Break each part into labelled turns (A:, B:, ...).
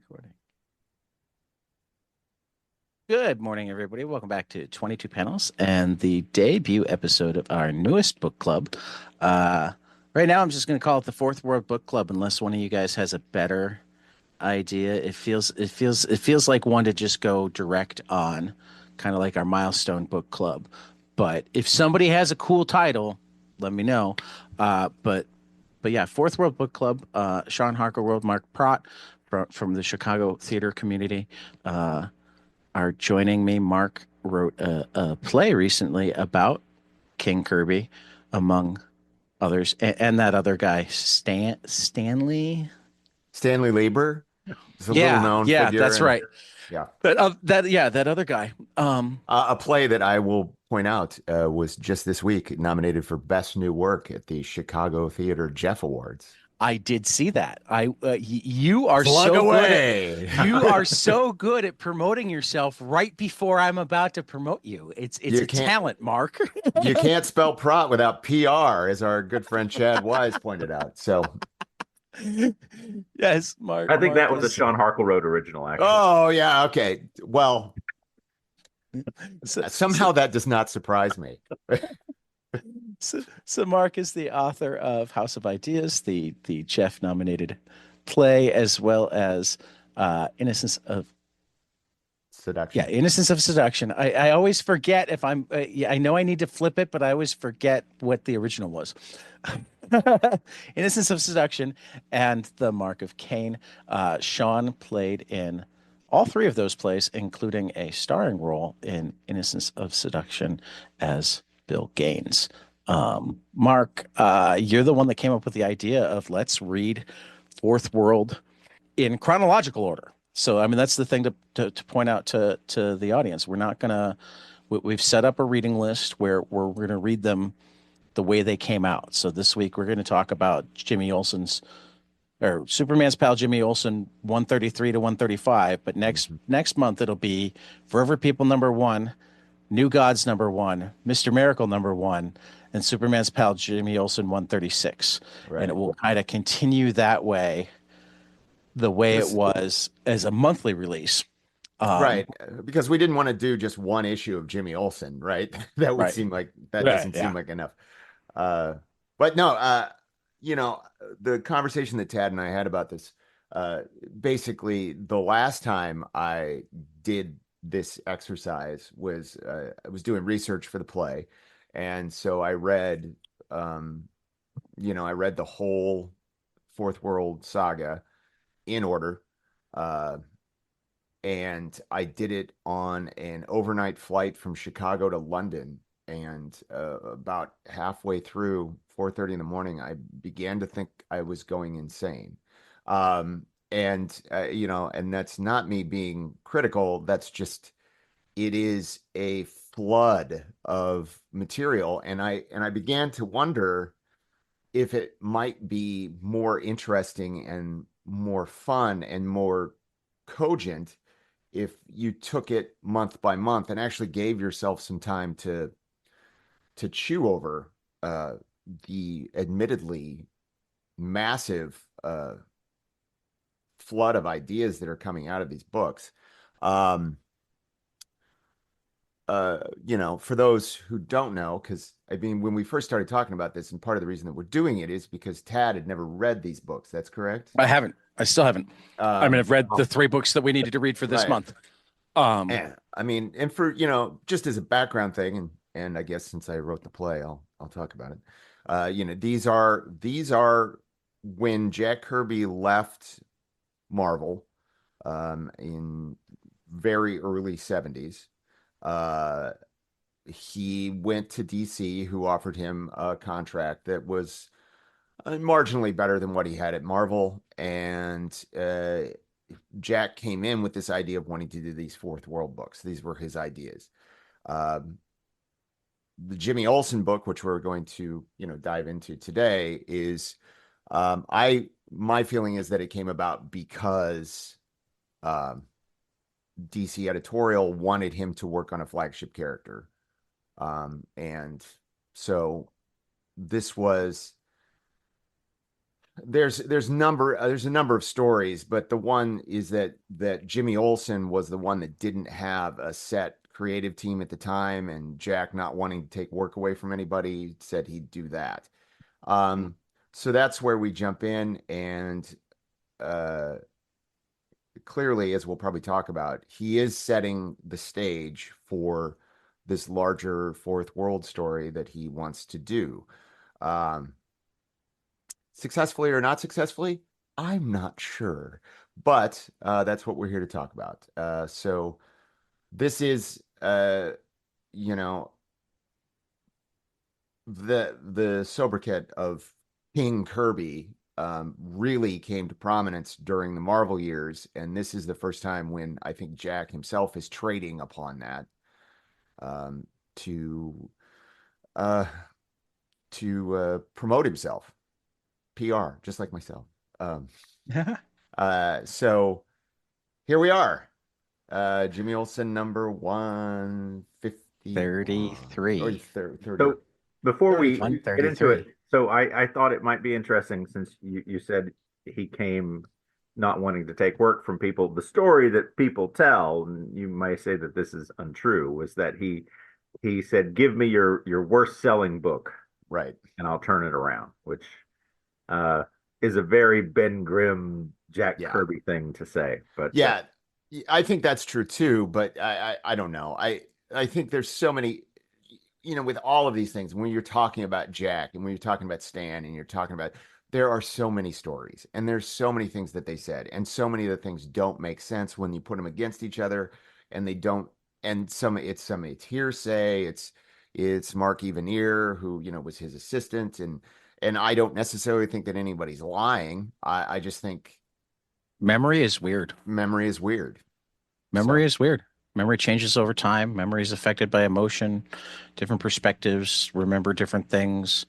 A: Recording. Good morning, everybody. Welcome back to 22 Panels and the debut episode of our newest book club. Uh, right now, I'm just going to call it the Fourth World Book Club, unless one of you guys has a better idea. It feels like one to just go direct on, kind of like our milestone book club. But if somebody has a cool title, let me know. But yeah, Fourth World Book Club. Sean Harklerode, Mark Pracht from the Chicago theater community are joining me. Mark wrote a play recently about King Kirby, among others, and that other guy, Stanley.
B: Stanley Lieber is a little
A: Yeah,
B: known
A: yeah,
B: figure,
A: that's
B: and
A: right.
B: yeah,
A: That other guy.
B: a play that I will point out was just this week nominated for Best New Work at the Chicago Theater Jeff Awards.
A: I did see that. You are
B: Plug
A: so good at
B: away.
A: you are so good at promoting yourself right before I'm about to promote you. It's
B: You
A: a
B: can't
A: talent, Mark.
B: you can't spell prot without PR, as our good friend Chad Wise pointed out. So,
A: Yes, Mark.
C: I think
A: Mark
C: that was a
A: is
C: Sean Harklerode original, actually.
B: oh yeah, okay. Well,
A: so, so,
B: somehow that does not surprise me.
A: so Mark is the author of House of Ideas, the Jeff nominated play, as well as Innocence of
B: Seduction.
A: Innocence of Seduction. I always forget if I'm yeah, I know I need to flip it, but I always forget what the original was. Innocence of Seduction and The Mark of Cain. Sean played in all three of those plays, including a starring role in Innocence of Seduction as Bill Gaines. Mark, you're the one that came up with the idea of let's read Fourth World in chronological order. So, I mean, that's the thing to point out to the audience. We're not gonna we've set up a reading list where we're gonna read them the way they came out. So this week we're gonna talk about Jimmy Olsen's or Superman's pal Jimmy Olsen 133 to 135. But next
B: Mhm.
A: next month it'll be Forever People number one, New Gods number one, Mr. Miracle number one, and Superman's pal Jimmy Olsen 136. And it
B: Right.
A: will kind of continue that way, the way it
B: This
A: was as a monthly release. Um,
B: Right, because we didn't want to do just one issue of Jimmy Olsen, right? That would
A: right.
B: seem like that
A: Right.
B: doesn't seem
A: Yeah.
B: like enough. Uh, but no, you know, the conversation that Tad and I had about this, basically the last time I did this exercise was I was doing research for the play, and so um, I read the whole Fourth World saga in order. Uh, and I did it on an overnight flight from Chicago to London. And about halfway through 4:30 in the morning, I began to think I was going insane. And that's not me being critical. That's just it is a flood of material, and I began to wonder if it might be more interesting and more fun and more cogent if you took it month by month and actually gave yourself some time to chew over uh, the admittedly massive flood of ideas that are coming out of these books. Um, for those who don't know, because I mean, when we first started talking about this, and part of the reason that we're doing it is because Tad had never read these books. That's correct.
A: I haven't. I still haven't. I mean,
B: Um,
A: I've read the three books that we needed to read for this
B: right.
A: month. Um,
B: And I mean, and for just as a background thing, and I guess since I wrote the play, I'll talk about it. These are when Jack Kirby left Marvel in very early 70s. Uh, he went to DC, who offered him a contract that was marginally better than what he had at Marvel, and Jack came in with this idea of wanting to do these Fourth World books. These were his ideas. Um, the Jimmy Olsen book, which we're going to, dive into today, is I my feeling is that it came about because um, DC editorial wanted him to work on a flagship character, and so this was there's there's a number of stories, but the one is that Jimmy Olsen was the one that didn't have a set creative team at the time, and Jack, not wanting to take work away from anybody, said he'd do that. Um, so that's where we jump in, and uh, clearly, as we'll probably talk about, he is setting the stage for this larger fourth world story that he wants to do. Um, Successfully or not successfully, I'm not sure, but that's what we're here to talk about. So this is, you know, the sobriquet of King Kirby really came to prominence during the Marvel years, and this is the first time when I think Jack himself is trading upon that um, to uh, promote himself, PR, just like myself. Um, so here we are. Jimmy Olsen, number 150 or
A: 33.
B: 30.
C: So before we
B: 33.
C: get into
A: 133.
C: it, so I thought it might be interesting since you said he came not wanting to take work from people. The story that people tell, and you may say that this is untrue, was that he said, "Give me your worst selling book,
B: Right.
C: and I'll turn it around," which uh, is a very Ben Grimm, Jack
B: Yeah.
C: Kirby thing to say. But
B: Yeah, I think that's true too, but I don't know. I think there's so many, with all of these things, when you're talking about Jack and when you're talking about Stan and you're talking about, there are so many stories and there's so many things that they said, and so many of the things don't make sense when you put them against each other, and they don't, and it's hearsay, it's Mark Evanier, who, was his assistant, and I don't necessarily think that anybody's lying. I just think
A: Memory is weird.
B: memory is weird.
A: Memory is weird. Memory changes over time. Memory is affected by emotion, different perspectives, remember different things.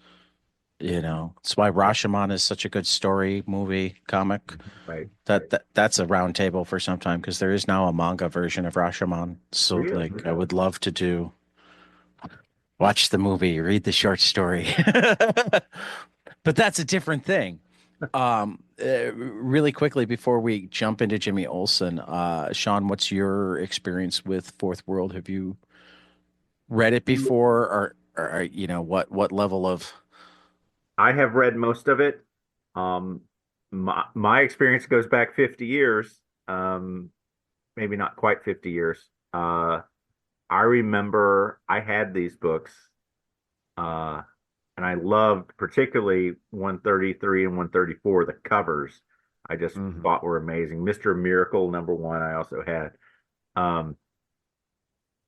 A: It's why Rashomon is such a good story, movie, comic.
C: right,
A: That's a round table for some time because there is now a manga version of Rashomon. So
C: really,
A: like I would love to watch the movie, read the short story. But that's a different thing. Really quickly before we jump into Jimmy Olsen, Sean, what's your experience with Fourth World? Have you read it before, or what level of?
C: I have read most of it. Um, my experience goes back 50 years, maybe not quite 50 years. I remember I had these books, uh, and I loved particularly 133 and 134. The covers I just
B: Mhm.
C: thought were amazing. Mr. Miracle number one I also had. Um,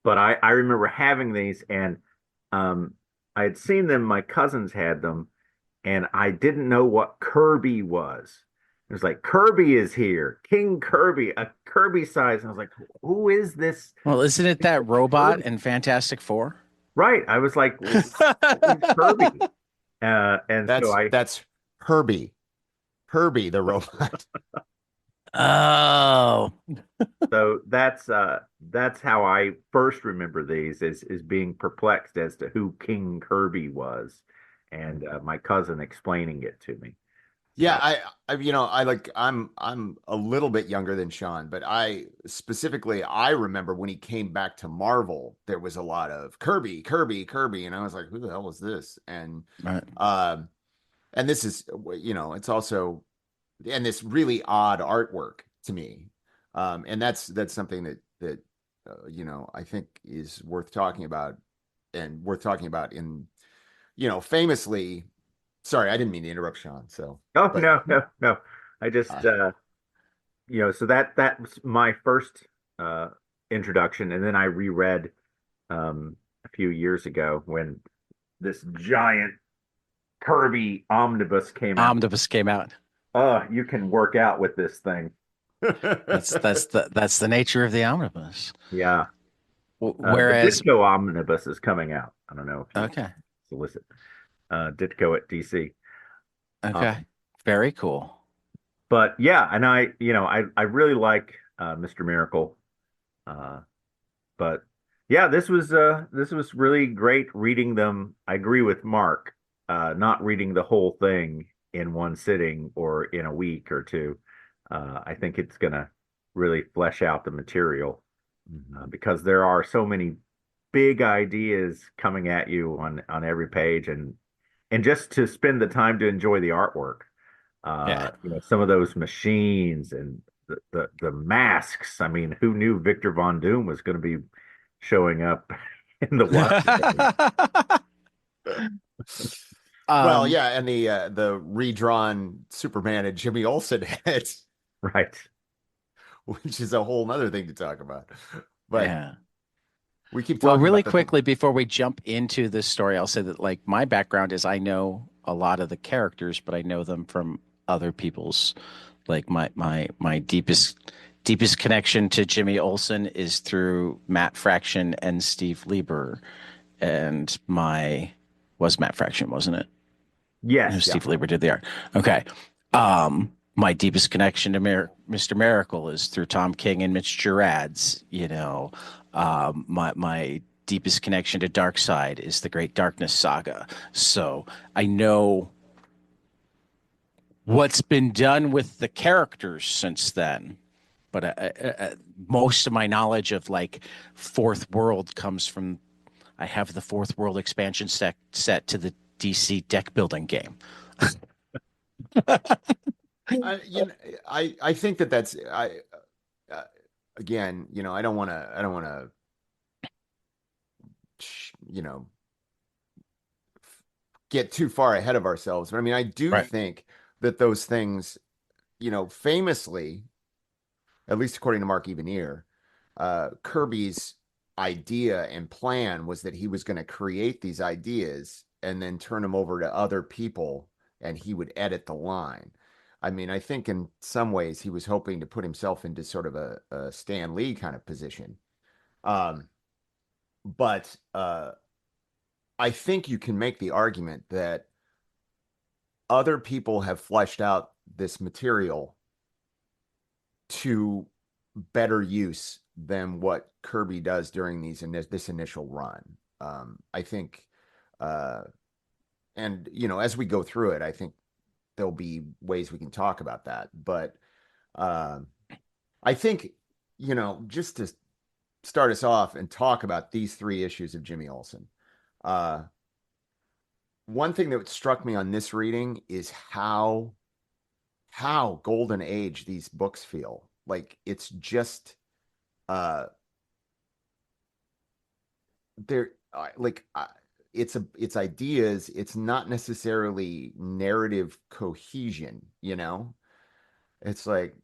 C: but I remember having these, and um, I had seen them. My cousins had them, and I didn't know what Kirby was. It was like, Kirby is here, King Kirby, a Kirby size. And I was like, who is this?
A: Well, isn't it that robot in Fantastic Four?
C: Right. I was like, who's Kirby? And so
B: That's Herbie the robot.
A: Oh,
C: so that's how I first remember these is being perplexed as to who King Kirby was, and my cousin explaining it to me.
B: Yeah,
C: So
B: I'm a little bit younger than Sean, but I remember when he came back to Marvel, there was a lot of Kirby, Kirby, Kirby, and I was like, who the hell was this?
A: right.
B: And this is, it's also, and this really odd artwork to me. And that's something that I think is worth talking about, and worth talking about in, famously. Sorry, I didn't mean to interrupt Sean. So,
C: oh
B: but
C: no. I just
B: uh,
C: so that was my first uh introduction, and then I reread a few years ago when this giant Kirby omnibus came out.
A: Omnibus came out.
C: Oh, you can work out with this thing.
A: That's the nature of the omnibus.
C: Yeah. The
A: Whereas,
C: Ditko omnibus is coming out. I don't know if you
A: okay,
C: solicit Ditko at DC.
A: okay,
C: Um,
A: very cool.
C: but yeah, and I really like Mr. Miracle. Uh, but yeah, this was really great reading them. I agree with Mark, not reading the whole thing in one sitting or in a week or two. I think it's going to really flesh out the material because there are so many big ideas coming at you on every page, and just to spend the time to enjoy the artwork.
A: Yeah.
C: Some of those machines and the masks. I mean, who knew Victor Von Doom was going to be showing up in the Watchmen game?
B: Well,
A: Um,
B: yeah, and the redrawn Superman and Jimmy Olsen heads,
C: Right.
B: which is a whole nother thing to talk about. But
A: yeah.
B: we keep
A: Well,
B: talking
A: really
B: about the
A: quickly before we jump into this story, I'll say that like my background is I know a lot of the characters, but I know them from other people's. Like my deepest connection to Jimmy Olsen is through Matt Fraction and Steve Lieber, and my was Matt Fraction, wasn't it? No,
C: Yes.
B: yeah.
A: Steve Lieber did the art. Okay. My deepest connection to Mr. Miracle is through Tom King and Mitch Gerads. My deepest connection to Darkseid is the Great Darkness Saga. So I know what's been done with the characters since then. But most of my knowledge of like Fourth World comes from I have the Fourth World expansion set to the DC deck building game.
B: I, you know, I think that's uh, again, I don't want to, you know, get too far ahead of ourselves. But I mean, I do
A: Right.
B: think that those things, famously, at least according to Mark Evanier, Kirby's idea and plan was that he was going to create these ideas and then turn them over to other people and he would edit the line. I mean, I think in some ways he was hoping to put himself into sort of a Stan Lee kind of position. Um, but I think you can make the argument that other people have fleshed out this material to better use than what Kirby does during this initial run. I think, uh, and as we go through it, I think there'll be ways we can talk about that. But uh, I think, just to start us off and talk about these three issues of Jimmy Olsen. Uh, One thing that struck me on this reading is how golden age these books feel. Like it's just uh they're like it's ideas, it's not necessarily narrative cohesion. It's like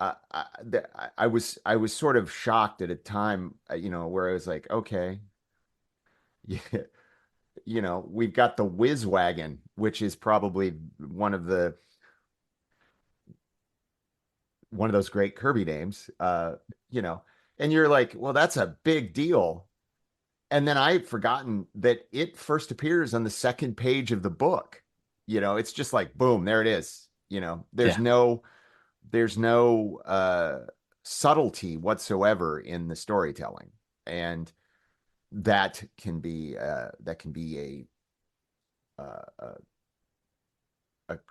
B: I was sort of shocked at a time, where I was like, okay, yeah, we've got the Whiz Wagon, which is probably one of those great Kirby names, you know, and you're like, well, that's a big deal. And then I had forgotten that it first appears on the second page of the book. It's just like, boom, there it is. There's
A: Yeah.
B: no subtlety whatsoever in the storytelling. And that can be a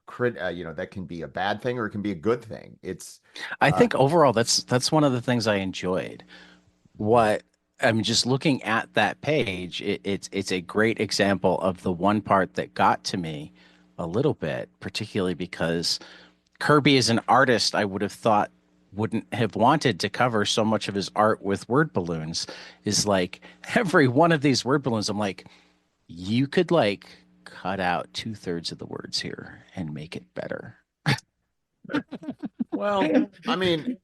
B: crit, that can be a bad thing or it can be a good thing. It's
A: I
B: uh,
A: think overall that's one of the things I enjoyed. What I'm just looking at that page, it's a great example of the one part that got to me a little bit, particularly because Kirby is an artist I would have thought wouldn't have wanted to cover so much of his art with word balloons. Is like every one of these word balloons, I'm like, you could like cut out two-thirds of the words here and make it better.
B: well, I mean,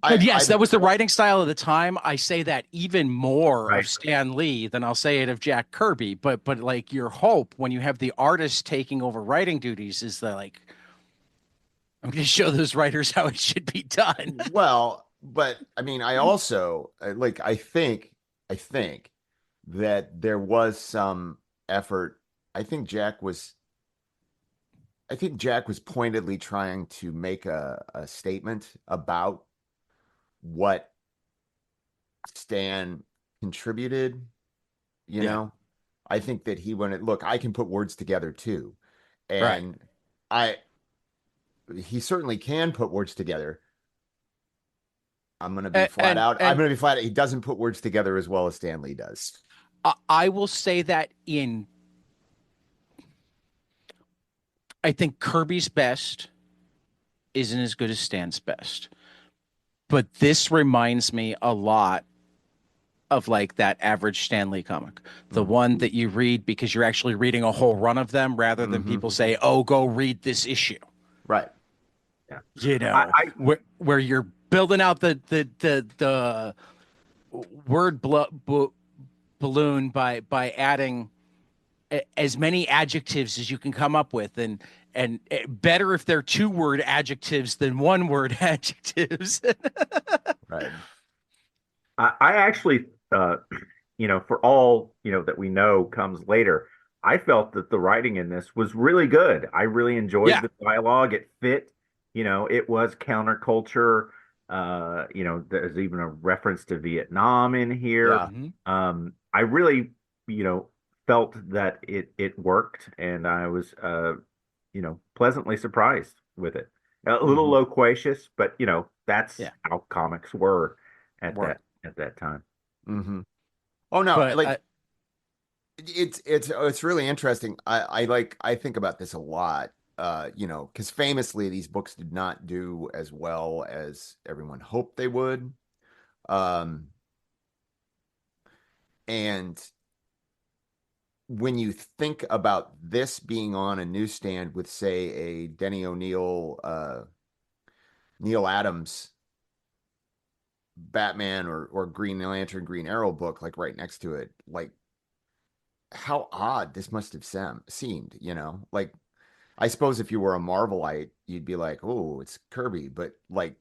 A: And
B: I
A: yes,
B: I
A: that was the writing style of the time. I say that even more of
C: Right.
A: Stan Lee than I'll say it of Jack Kirby. But like your hope when you have the artist taking over writing duties is that like I'm going to show those writers how it should be done.
B: well, but I mean, I also like I think that there was some effort. I think Jack was I think Jack was pointedly trying to make a statement about what Stan contributed, you
A: Yeah,
B: know. I think that he wanted, look, I can put words together too.
A: right.
B: And I he certainly can put words together. I'm gonna be flat out. I'm
A: And
B: gonna be flat out. He doesn't put words together as well as Stan Lee does.
A: I will say that I think Kirby's best isn't as good as Stan's best. But this reminds me a lot of like that average Stan Lee comic, the
B: Mm.
A: one that you read because you're actually reading a whole run of them rather than
B: Hmm.
A: people say, "Oh, go read this issue."
B: Right.
C: Yeah.
A: You
C: I,
A: know,
C: I
A: where you're building out the word balloon by adding as many adjectives as you can come up with, and better if they're two-word adjectives than one-word adjectives.
B: Right.
C: I actually, for all, that we know comes later, I felt that the writing in this was really good. I really enjoyed
A: Yeah.
C: the dialogue. It fit, it was counterculture. There's even a reference to Vietnam in here.
B: Yeah.
A: Mhm.
C: I really, felt that it worked, and I was, pleasantly surprised with it. A little
B: Hmm.
C: loquacious, but that's
A: Yeah.
C: how comics were at
B: Right.
C: that time.
B: Hmm. Oh no,
A: But
B: like it's really interesting. I think about this a lot. Because famously these books did not do as well as everyone hoped they would. Um, and when you think about this being on a newsstand with, say, a Denny O'Neil, Neil Adams Batman or Green Lantern, Green Arrow book, like right next to it, like how odd this must have seemed, like I suppose if you were a Marvelite, you'd be like, oh, it's Kirby, but like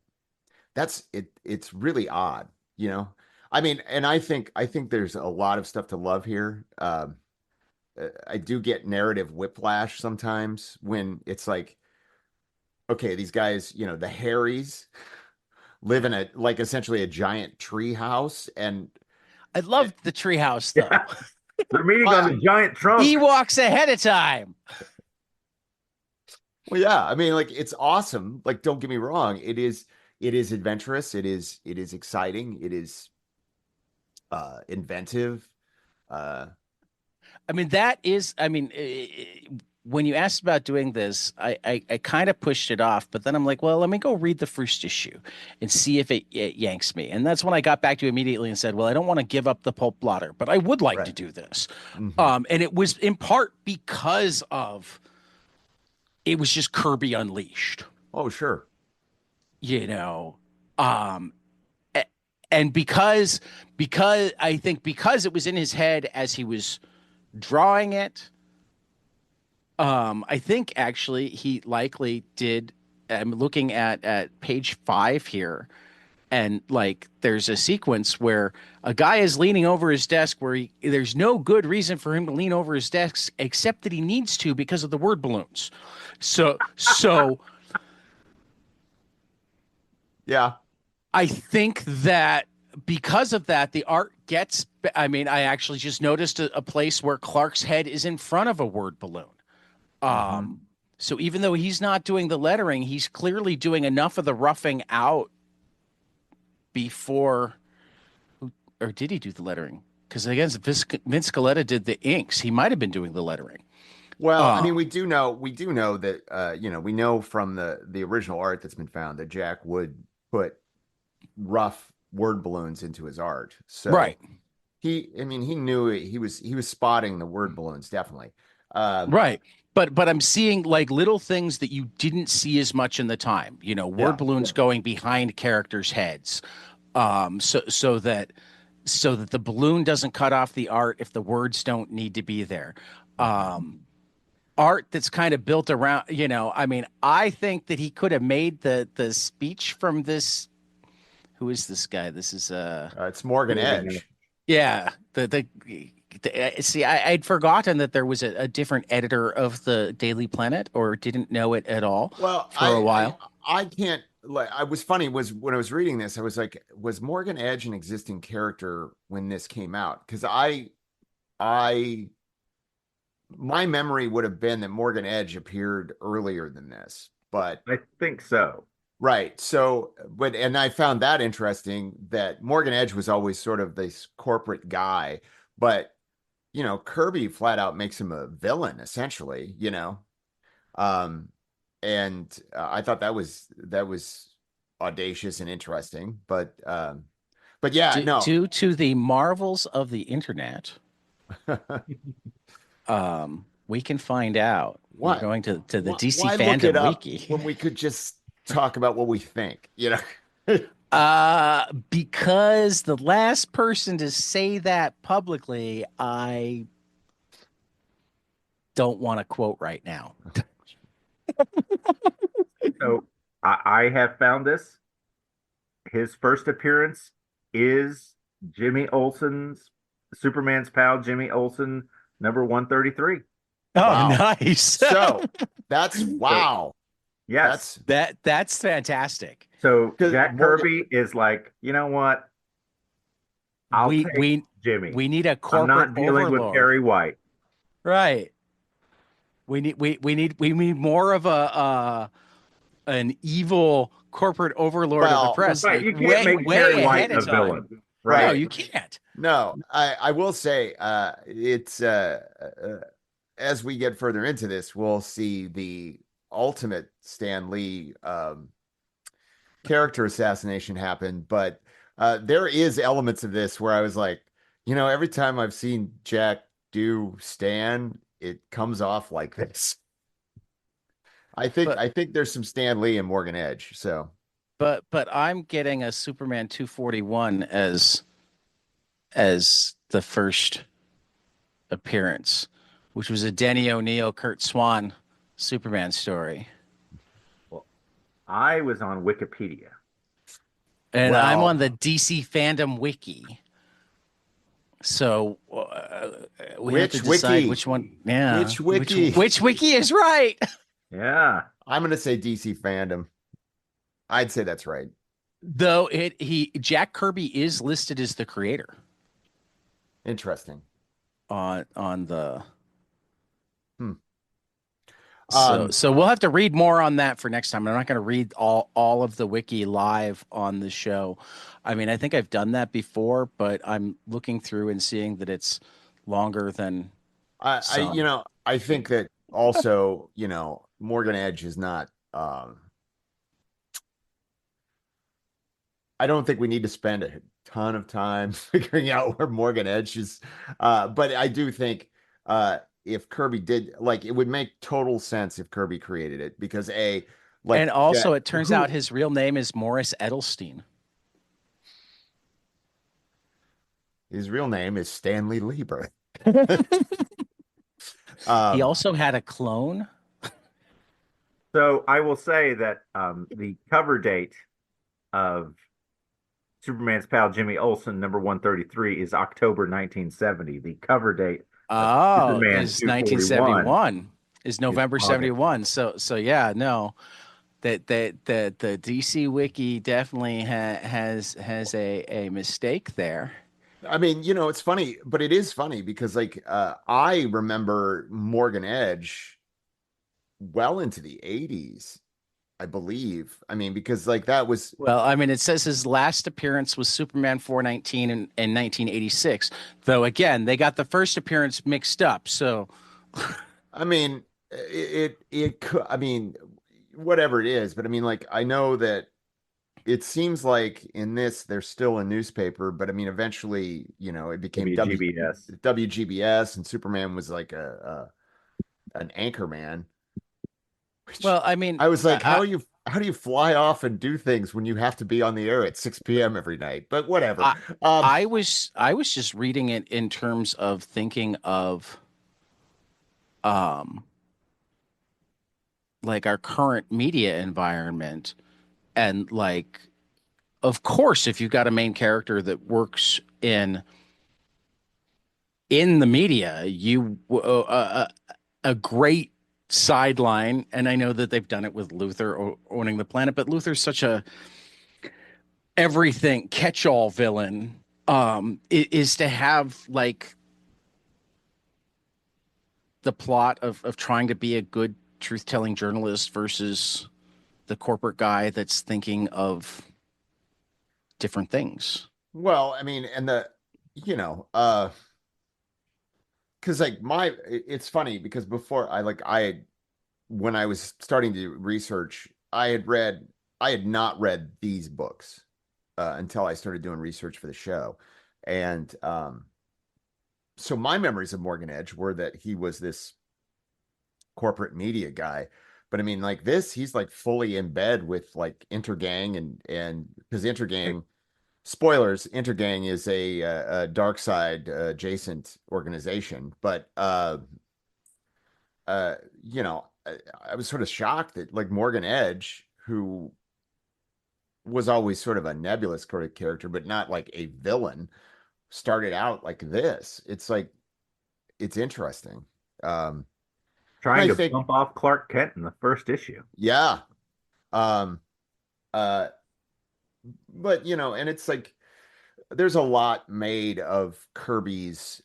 B: that's it. It's really odd, you know. I mean, and I think there's a lot of stuff to love here. I do get narrative whiplash sometimes when it's like, okay, these guys, the Harrys live in a like essentially a giant tree house, and
A: I loved the treehouse though.
C: Yeah, they're meeting on
B: well,
C: the giant trunk.
A: He walks ahead of time.
B: well, yeah, I mean, like it's awesome. Like, don't get me wrong, it is adventurous, it is exciting, it is inventive. Uh,
A: I mean, that is, I mean, when you asked about doing this, I kind of pushed it off, but then I'm like, well, let me go read the first issue and see if it yanks me. And that's when I got back to immediately and said, well, I don't want to give up the pulp blotter, but I would like to
B: right.
A: do this.
B: Hmm.
A: And it was in part because of it was just Kirby Unleashed,
B: Oh, sure.
A: you know. Um, and because I think because it was in his head as he was drawing it. I think actually he likely did. I'm looking at page 5 here, and like there's a sequence where a guy is leaning over his desk where there's no good reason for him to lean over his desk except that he needs to because of the word balloons. So
B: Yeah.
A: I think that because of that, the art gets. I mean, I actually just noticed a place where Clark's head is in front of a word balloon.
B: Hmm.
A: Um, so even though he's not doing the lettering, he's clearly doing enough of the roughing out before, or did he do the lettering? Because I guess Vince Scaletta did the inks. He might have been doing the lettering.
B: Well, I
A: Uh,
B: mean, we do know that we know from the original art that's been found that Jack would put rough word balloons into his art. So
A: right,
B: I mean, he knew he was spotting the word balloons definitely. Um,
A: right. But I'm seeing like little things that you didn't see as much in the time. You know, word
B: yeah.
A: balloons going behind characters' heads, so that the balloon doesn't cut off the art if the words don't need to be there.
B: Mhm.
A: Art that's kind of built around, I mean, I think that he could have made the speech from this. Who is this guy? This is
B: It's Morgan
C: Morgan.
B: Edge.
A: yeah, see, I'd forgotten that there was a different editor of the Daily Planet, or didn't know it at all
B: Well,
A: for a while.
B: I can't like I was funny was when I was reading this, I was like, was Morgan Edge an existing character when this came out? Because I my memory would have been that Morgan Edge appeared earlier than this, but
C: I think so.
B: right. So, and I found that interesting that Morgan Edge was always sort of this corporate guy, but Kirby flat out makes him a villain essentially. Um, and I thought that was audacious and interesting, but yeah, no.
A: Due to the marvels of the internet, we can find out. We're
B: Why
A: going to the DC
B: why look it
A: fandom
B: up
A: wiki.
B: when we could just talk about what we think?
A: Because the last person to say that publicly, I don't want to quote right now.
C: So I have found this. His first appearance is Jimmy Olsen's Superman's pal, Jimmy Olsen, number 133.
A: Oh,
B: Wow.
A: nice.
B: So that's wow.
C: Yes.
A: That's fantastic.
C: So
B: 'Cause
C: Jack
B: Morgan-
C: Kirby is like, you know what? I'll
A: we
C: take
A: we
C: Jimmy.
A: we need a
C: I'm
A: corporate
C: not dealing with
A: overlord.
C: Perry White.
A: Right. We need more of a an evil corporate overlord of the
B: Well,
A: press.
C: Right.
A: Like
C: You can't make Perry
A: way
C: White
A: ahead
C: a
A: of time.
C: villain.
A: No,
C: Right.
A: you can't.
B: No, I will say it's as we get further into this, we'll see the ultimate Stan Lee character assassination happen. But there is elements of this where I was like, every time I've seen Jack do Stan, it comes off like this. I think there's some Stan Lee and Morgan Edge. So,
A: But I'm getting a Superman 241 as the first appearance, which was a Denny O'Neil, Kurt Swan Superman story.
C: Well, I was on Wikipedia.
A: And I'm
B: Well-
A: on the DC fandom wiki. So we have to
B: Which
A: decide
B: wiki?
A: which one. Yeah.
B: Which wiki?
A: Which wiki is right?
C: Yeah.
B: I'm going to say DC fandom. I'd say that's right.
A: Though Jack Kirby is listed as the creator
B: Interesting.
A: on the
B: Um,
A: so we'll have to read more on that for next time. I'm not going to read all of the wiki live on the show. I mean, I think I've done that before, but I'm looking through and seeing that it's longer than some.
B: I think that also, Morgan Edge is not. I don't think we need to spend a ton of time figuring out where Morgan Edge is. But I do think if Kirby did, like, it would make total sense if Kirby created it because
A: and also it turns out his real name is Morris Edelstein.
B: His real name is Stanley Lieber.
A: He also had a clone.
C: So I will say that the cover date of Superman's pal Jimmy Olsen, number 133, is October 1970. The cover date Superman
A: is
C: 241
A: 1971. Is November
C: August.
A: 71. So yeah, no. That the DC wiki definitely has a mistake there.
B: I mean, it's funny, but it is funny because I remember Morgan Edge well into the 80s, I believe. I mean, because that was
A: Well, I mean, it says his last appearance was Superman 419 in 1986. Though again, they got the first appearance mixed up. So
B: I mean, it could, I mean, whatever it is, but I mean, I know that it seems like in this there's still a newspaper, but I mean, eventually, it became WGBS, and Superman was like an anchor man.
A: Well, I mean,
B: I was like, how do you fly off and do things when you have to be on the air at 6 p.m. every night? But whatever.
A: I was just reading it in terms of thinking of like our current media environment, and of course, if you've got a main character that works in the media, you a great sideline, and I know that they've done it with Luthor owning the planet, but Luthor's such a everything catch-all villain, is to have the plot of trying to be a good truth-telling journalist versus the corporate guy that's thinking of different things.
B: Well, I mean, and you know, because like it's funny because before when I was starting to research, I had not read these books until I started doing research for the show. And so my memories of Morgan Edge were that he was this corporate media guy. But I mean, like this, he's like fully in bed with like Intergang and because Intergang, spoilers, Intergang is a dark side adjacent organization. But you know, I was sort of shocked that like Morgan Edge, who was always sort of a nebulous sort of character, but not like a villain, started out like this. It's like it's interesting. And
C: Trying
B: I
C: to
B: think,
C: bump off Clark Kent in the first issue.
B: yeah. Um, uh, but you know, and it's like there's a lot made of Kirby's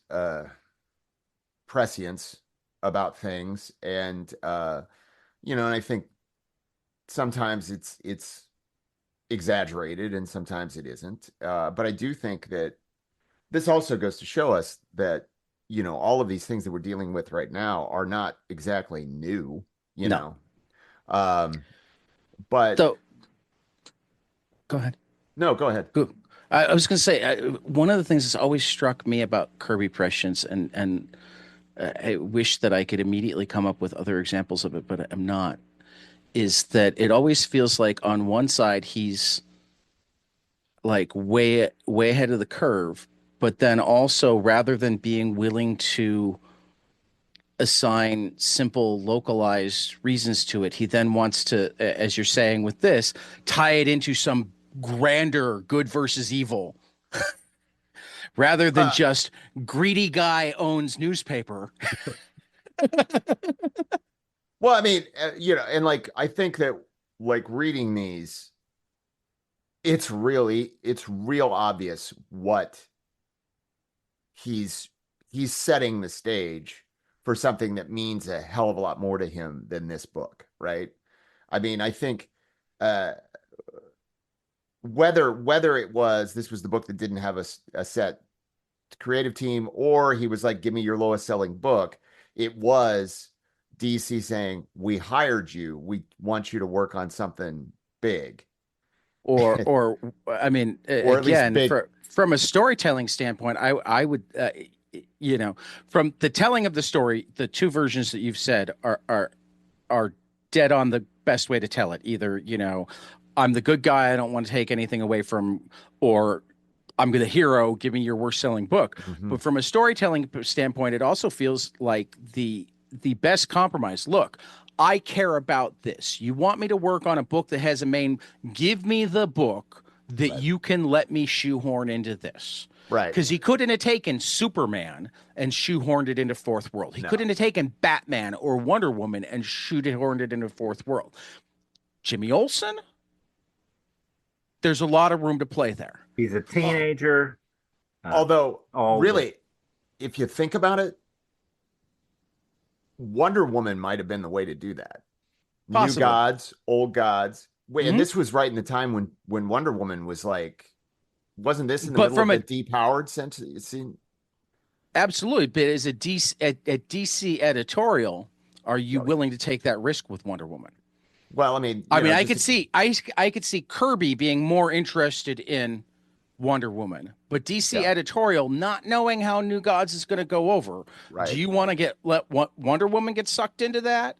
B: prescience about things, and you know, and I think sometimes it's exaggerated and sometimes it isn't. But I do think that this also goes to show us that, you know, all of these things that we're dealing with right now are not exactly new, you
A: No.
B: know. Um, but
A: So go ahead.
B: no, go ahead.
A: Good. I was going to say one of the things that's always struck me about Kirby Prescience, and I wish that I could immediately come up with other examples of it, but I'm not. Is that it always feels like on one side he's like way ahead of the curve, but then also rather than being willing to assign simple localized reasons to it, he then wants to, as you're saying with this, tie it into some grander good versus evil rather than
B: Uh,
A: just greedy guy owns newspaper.
B: well, I mean, you know, and like I think that like reading these, it's real obvious what he's he's setting the stage for something that means a hell of a lot more to him than this book, right? I mean, I think uh whether it was this was the book that didn't have a set creative team or he was like give me your lowest selling book, it was DC saying we hired you, we want you to work on something big.
A: Or I mean,
B: Or at least
A: again,
B: big.
A: from a storytelling standpoint, I would, you know, from the telling of the story, the two versions that you've said are dead on the best way to tell it. Either, you know, I'm the good guy, I don't want to take anything away from, or I'm the hero, give me your worst selling book.
B: Mhm.
A: But from a storytelling standpoint, it also feels like the best compromise. Look, I care about this. You want me to work on a book that has a main, give me the book that
B: Right.
A: you can let me shoehorn into this.
B: Right.
A: Because he couldn't have taken Superman and shoehorned it into Fourth World. He
B: No.
A: couldn't have taken Batman or Wonder Woman and shoehorned it into Fourth World. Jimmy Olsen, there's a lot of room to play there.
C: He's a teenager.
B: Although,
C: all
B: really, if you think about it, Wonder Woman might have been the way to do that.
A: Possibly.
B: New gods, old gods. Wait,
A: Mhm.
B: and this was right in the time when Wonder Woman was like, wasn't this in the
A: But
B: middle
A: from
B: of
A: a
B: the depowered scene?
A: absolutely, but as a DC editorial, are you willing to take that risk with Wonder Woman?
B: Well, I mean,
A: I
B: you
A: mean,
B: know,
A: I
B: just
A: could see I could see Kirby being more interested in Wonder Woman, but DC
B: yeah,
A: editorial not knowing how New Gods is going to go over. Do
B: right.
A: you want to let Wonder Woman get sucked into that,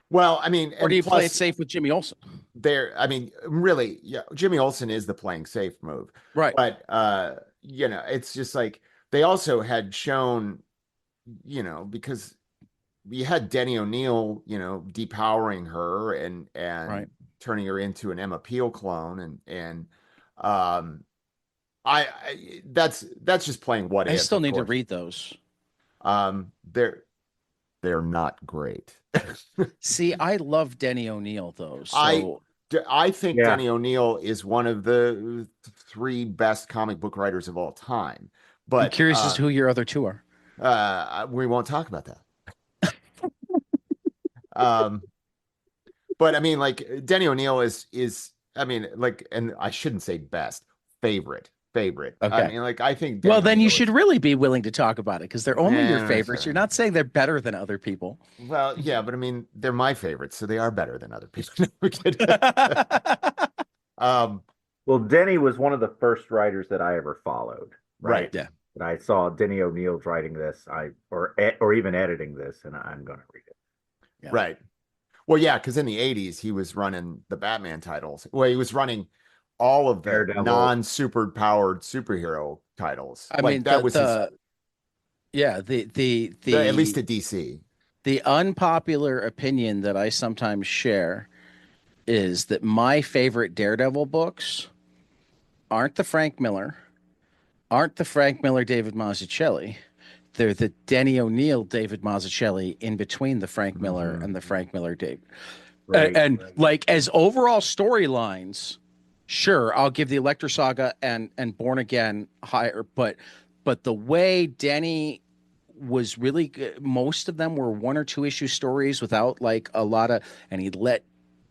B: Well, I mean,
A: or do
B: and
A: you play it
B: plus
A: safe with Jimmy Olsen?
B: I mean, really, yeah, Jimmy Olsen is the playing safe move.
A: Right.
B: But you know, it's just like they also had shown, you know, because you had Denny O'Neil, you know, depowering her and
A: Right.
B: turning her into an Emma Peel clone, and um, that's just playing what
A: I
B: if,
A: still
B: of
A: need to
B: course.
A: read those.
B: Um, they're they're not great.
A: See, I love Denny O'Neil though,
B: I
A: so
B: I think
C: Yeah.
B: Denny O'Neil is one of the three best comic book writers of all time.
A: I'm
B: But
A: curious as to who your other two are.
B: We won't talk about that. Um, but I mean, like Denny O'Neil is I mean, like, and I shouldn't say best, favorite. I
A: Okay.
B: mean, like, I think
A: Well,
B: Denny
A: then you
B: O'Neil
A: should
B: is,
A: really be willing to talk about it because they're only your favorites. You're
B: eh,
A: not saying they're better than other people.
B: well, yeah, but I mean, they're my favorites, so they are better than other people. No, we kidding. Um,
C: Well, Denny was one of the first writers that I ever followed, right?
B: right.
A: Yeah.
C: And I saw Denny O'Neil's writing this, or even editing this, and I'm going to read it.
A: Yeah.
B: Right. Well, yeah, because in the 80s, he was running the Batman titles. Well, he was running all of the
C: Daredevil.
B: non-super powered superhero titles.
A: I
B: Like
A: mean
B: that was his,
A: yeah,
B: at least at DC.
A: the unpopular opinion that I sometimes share is that my favorite Daredevil books aren't the Frank Miller, aren't the Frank Miller David Mazzucchelli. They're the Denny O'Neil David Mazzucchelli in between the Frank Miller
B: Mhm.
A: and the Frank Miller David.
C: Right.
A: Like as overall storylines, sure, I'll give the Electra Saga and Born Again higher, but the way Denny was really good, most of them were 1 or 2 issue stories without like a lot of, and he let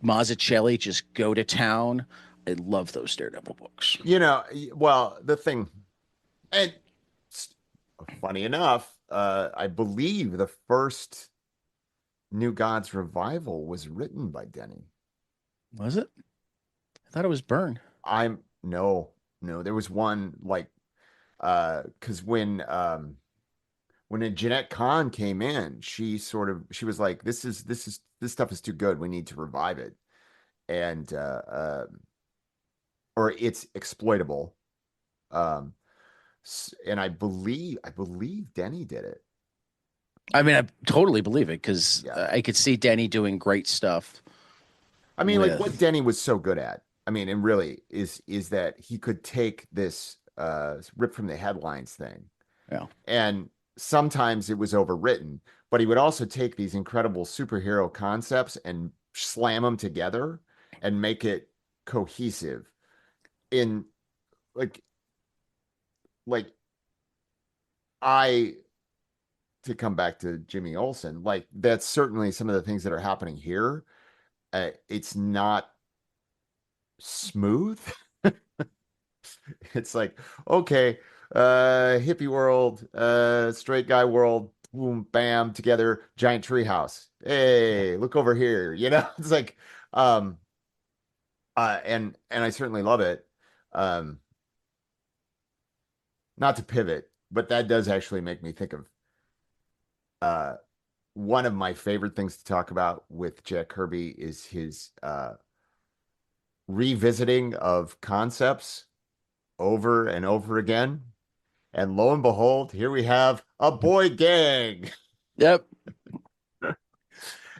A: Mazzucchelli just go to town. I love those Daredevil books.
B: Well, the thing, and funny enough, I believe the first New Gods revival was written by Denny.
A: Was it? I thought it was Byrne.
B: I'm no, there was one like because when Jeanette Kahn came in, she was like, this stuff is too good. We need to revive it. And or it's exploitable. Um and I believe Denny did it.
A: I mean, I totally believe it because
B: Yeah.
A: I could see Denny doing great stuff
B: I mean, like what
A: with.
B: Denny was so good at, I mean, and really is that he could take this rip from the headlines thing,
A: Yeah.
B: and sometimes it was overwritten, but he would also take these incredible superhero concepts and slam them together and make it cohesive in like like I to come back to Jimmy Olsen, like that's certainly some of the things that are happening here. It's not smooth. It's like, okay, hippie world, straight guy world, boom, bam, together, giant tree house. Hey, look over here. It's like, um, and I certainly love it. Um, not to pivot, but that does actually make me think of uh one of my favorite things to talk about with Jack Kirby is his revisiting of concepts over and over again. And lo and behold, here we have a boy gang.
A: Yep.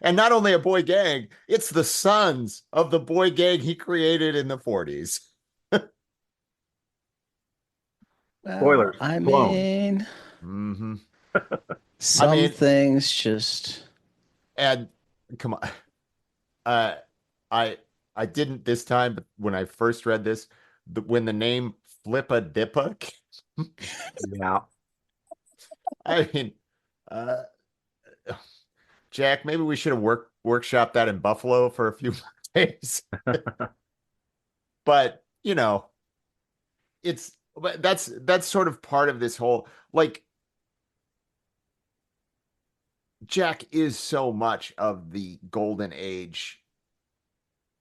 B: And not only a boy gang, it's the sons of the boy gang he created in the 40s.
A: Well,
C: Spoilers.
A: I
C: Clone.
A: mean,
B: Mm-hmm. I
A: some
B: mean,
A: things just.
B: and come on. Uh, I I didn't this time, but when I first read this, when the name Flippa Dippa,
C: Yeah.
B: I mean, uh, Jack, maybe we should have workshopped that in Buffalo for a few days. But it's that's sort of part of this whole like Jack is so much of the golden age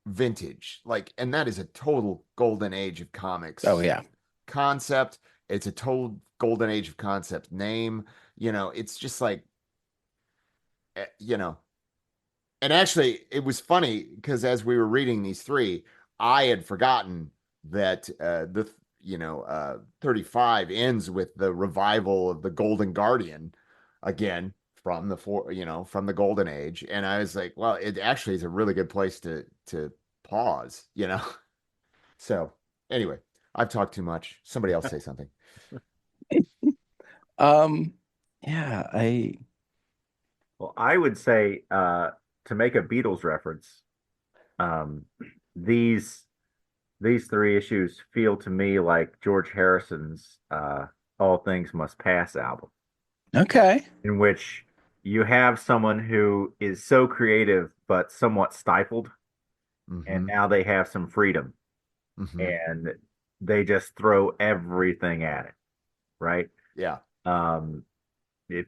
B: vintage, like, and that is a total golden age of
A: Oh
B: comics
A: yeah.
B: concept. It's a total golden age of concept name. It's just like, eh, you know, and actually it was funny because as we were reading these three, I had forgotten that 35 ends with the revival of the Golden Guardian again from the Golden Age. And I was like, well, it actually is a really good place to pause. So anyway, I've talked too much. Somebody else say something.
A: Um, yeah, I
C: Well, I would say to make a Beatles reference, um, these these three issues feel to me like George Harrison's "All Things Must Pass" album.
A: Okay.
C: in which you have someone who is so creative but somewhat stifled, and
B: Hmm.
C: now they have some freedom,
B: Hmm.
C: and they just throw everything at it, right?
B: Yeah.
C: Um, if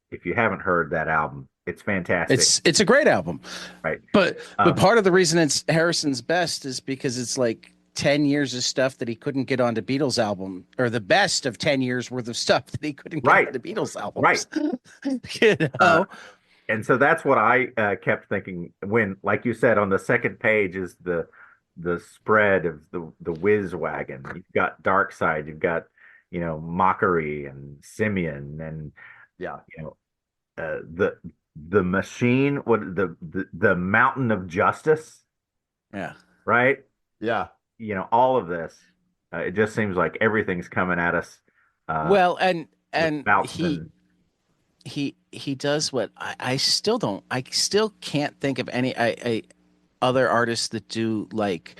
C: if you haven't heard that album, it's fantastic,
A: It's a great album.
C: right?
A: But
C: Um,
A: part of the reason it's Harrison's best is because it's like 10 years of stuff that he couldn't get onto Beatles album, or the best of 10 years worth of stuff that he couldn't get
C: right,
A: onto Beatles
C: right.
A: albums. You
C: Uh,
A: know?
C: and so that's what I kept thinking when, like you said, on the second page is the spread of the whiz wagon. You've got Dark Side, you've got, Mockery and Simeon, and
B: Yeah.
C: you know the machine, what the Mountain of Justice,
A: Yeah.
C: right?
B: Yeah.
C: All of this. It just seems like everything's coming at us uh,
A: Well,
C: with
A: and
C: bouts and
A: he does what I still don't, I still can't think of any other artists that do like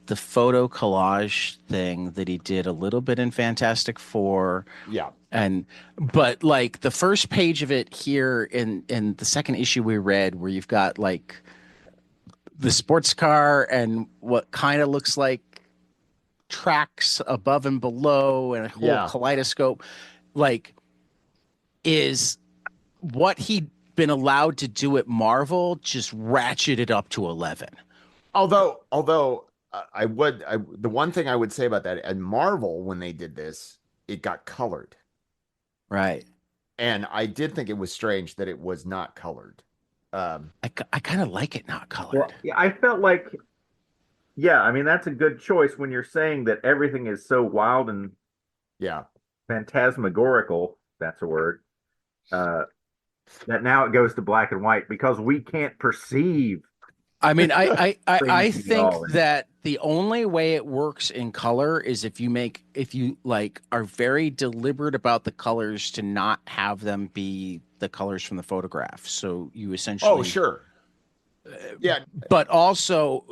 A: the photo collage thing that he did a little bit in Fantastic Four.
B: Yeah.
A: And but like the first page of it here in the second issue we read, where you've got like the sports car and what kind of looks like tracks above and below and a whole
B: Yeah.
A: kaleidoscope, like, is what he'd been allowed to do at Marvel just ratcheted up to 11.
B: Although the one thing I would say about that at Marvel when they did this, it got colored.
A: Right.
B: And I did think it was strange that it was not colored.
A: I kind of like it not
C: well,
A: colored.
C: yeah, I felt like, yeah, I mean, that's a good choice when you're saying that everything is so wild and
B: Yeah.
C: phantasmagorical, that's a word, uh, that now it goes to black and white because we can't perceive
A: I mean, I
C: things at
A: think
C: all.
A: that the only way it works in color is if you like are very deliberate about the colors to not have them be the colors from the photograph. So you
B: Oh,
A: essentially,
B: sure. Yeah.
A: but also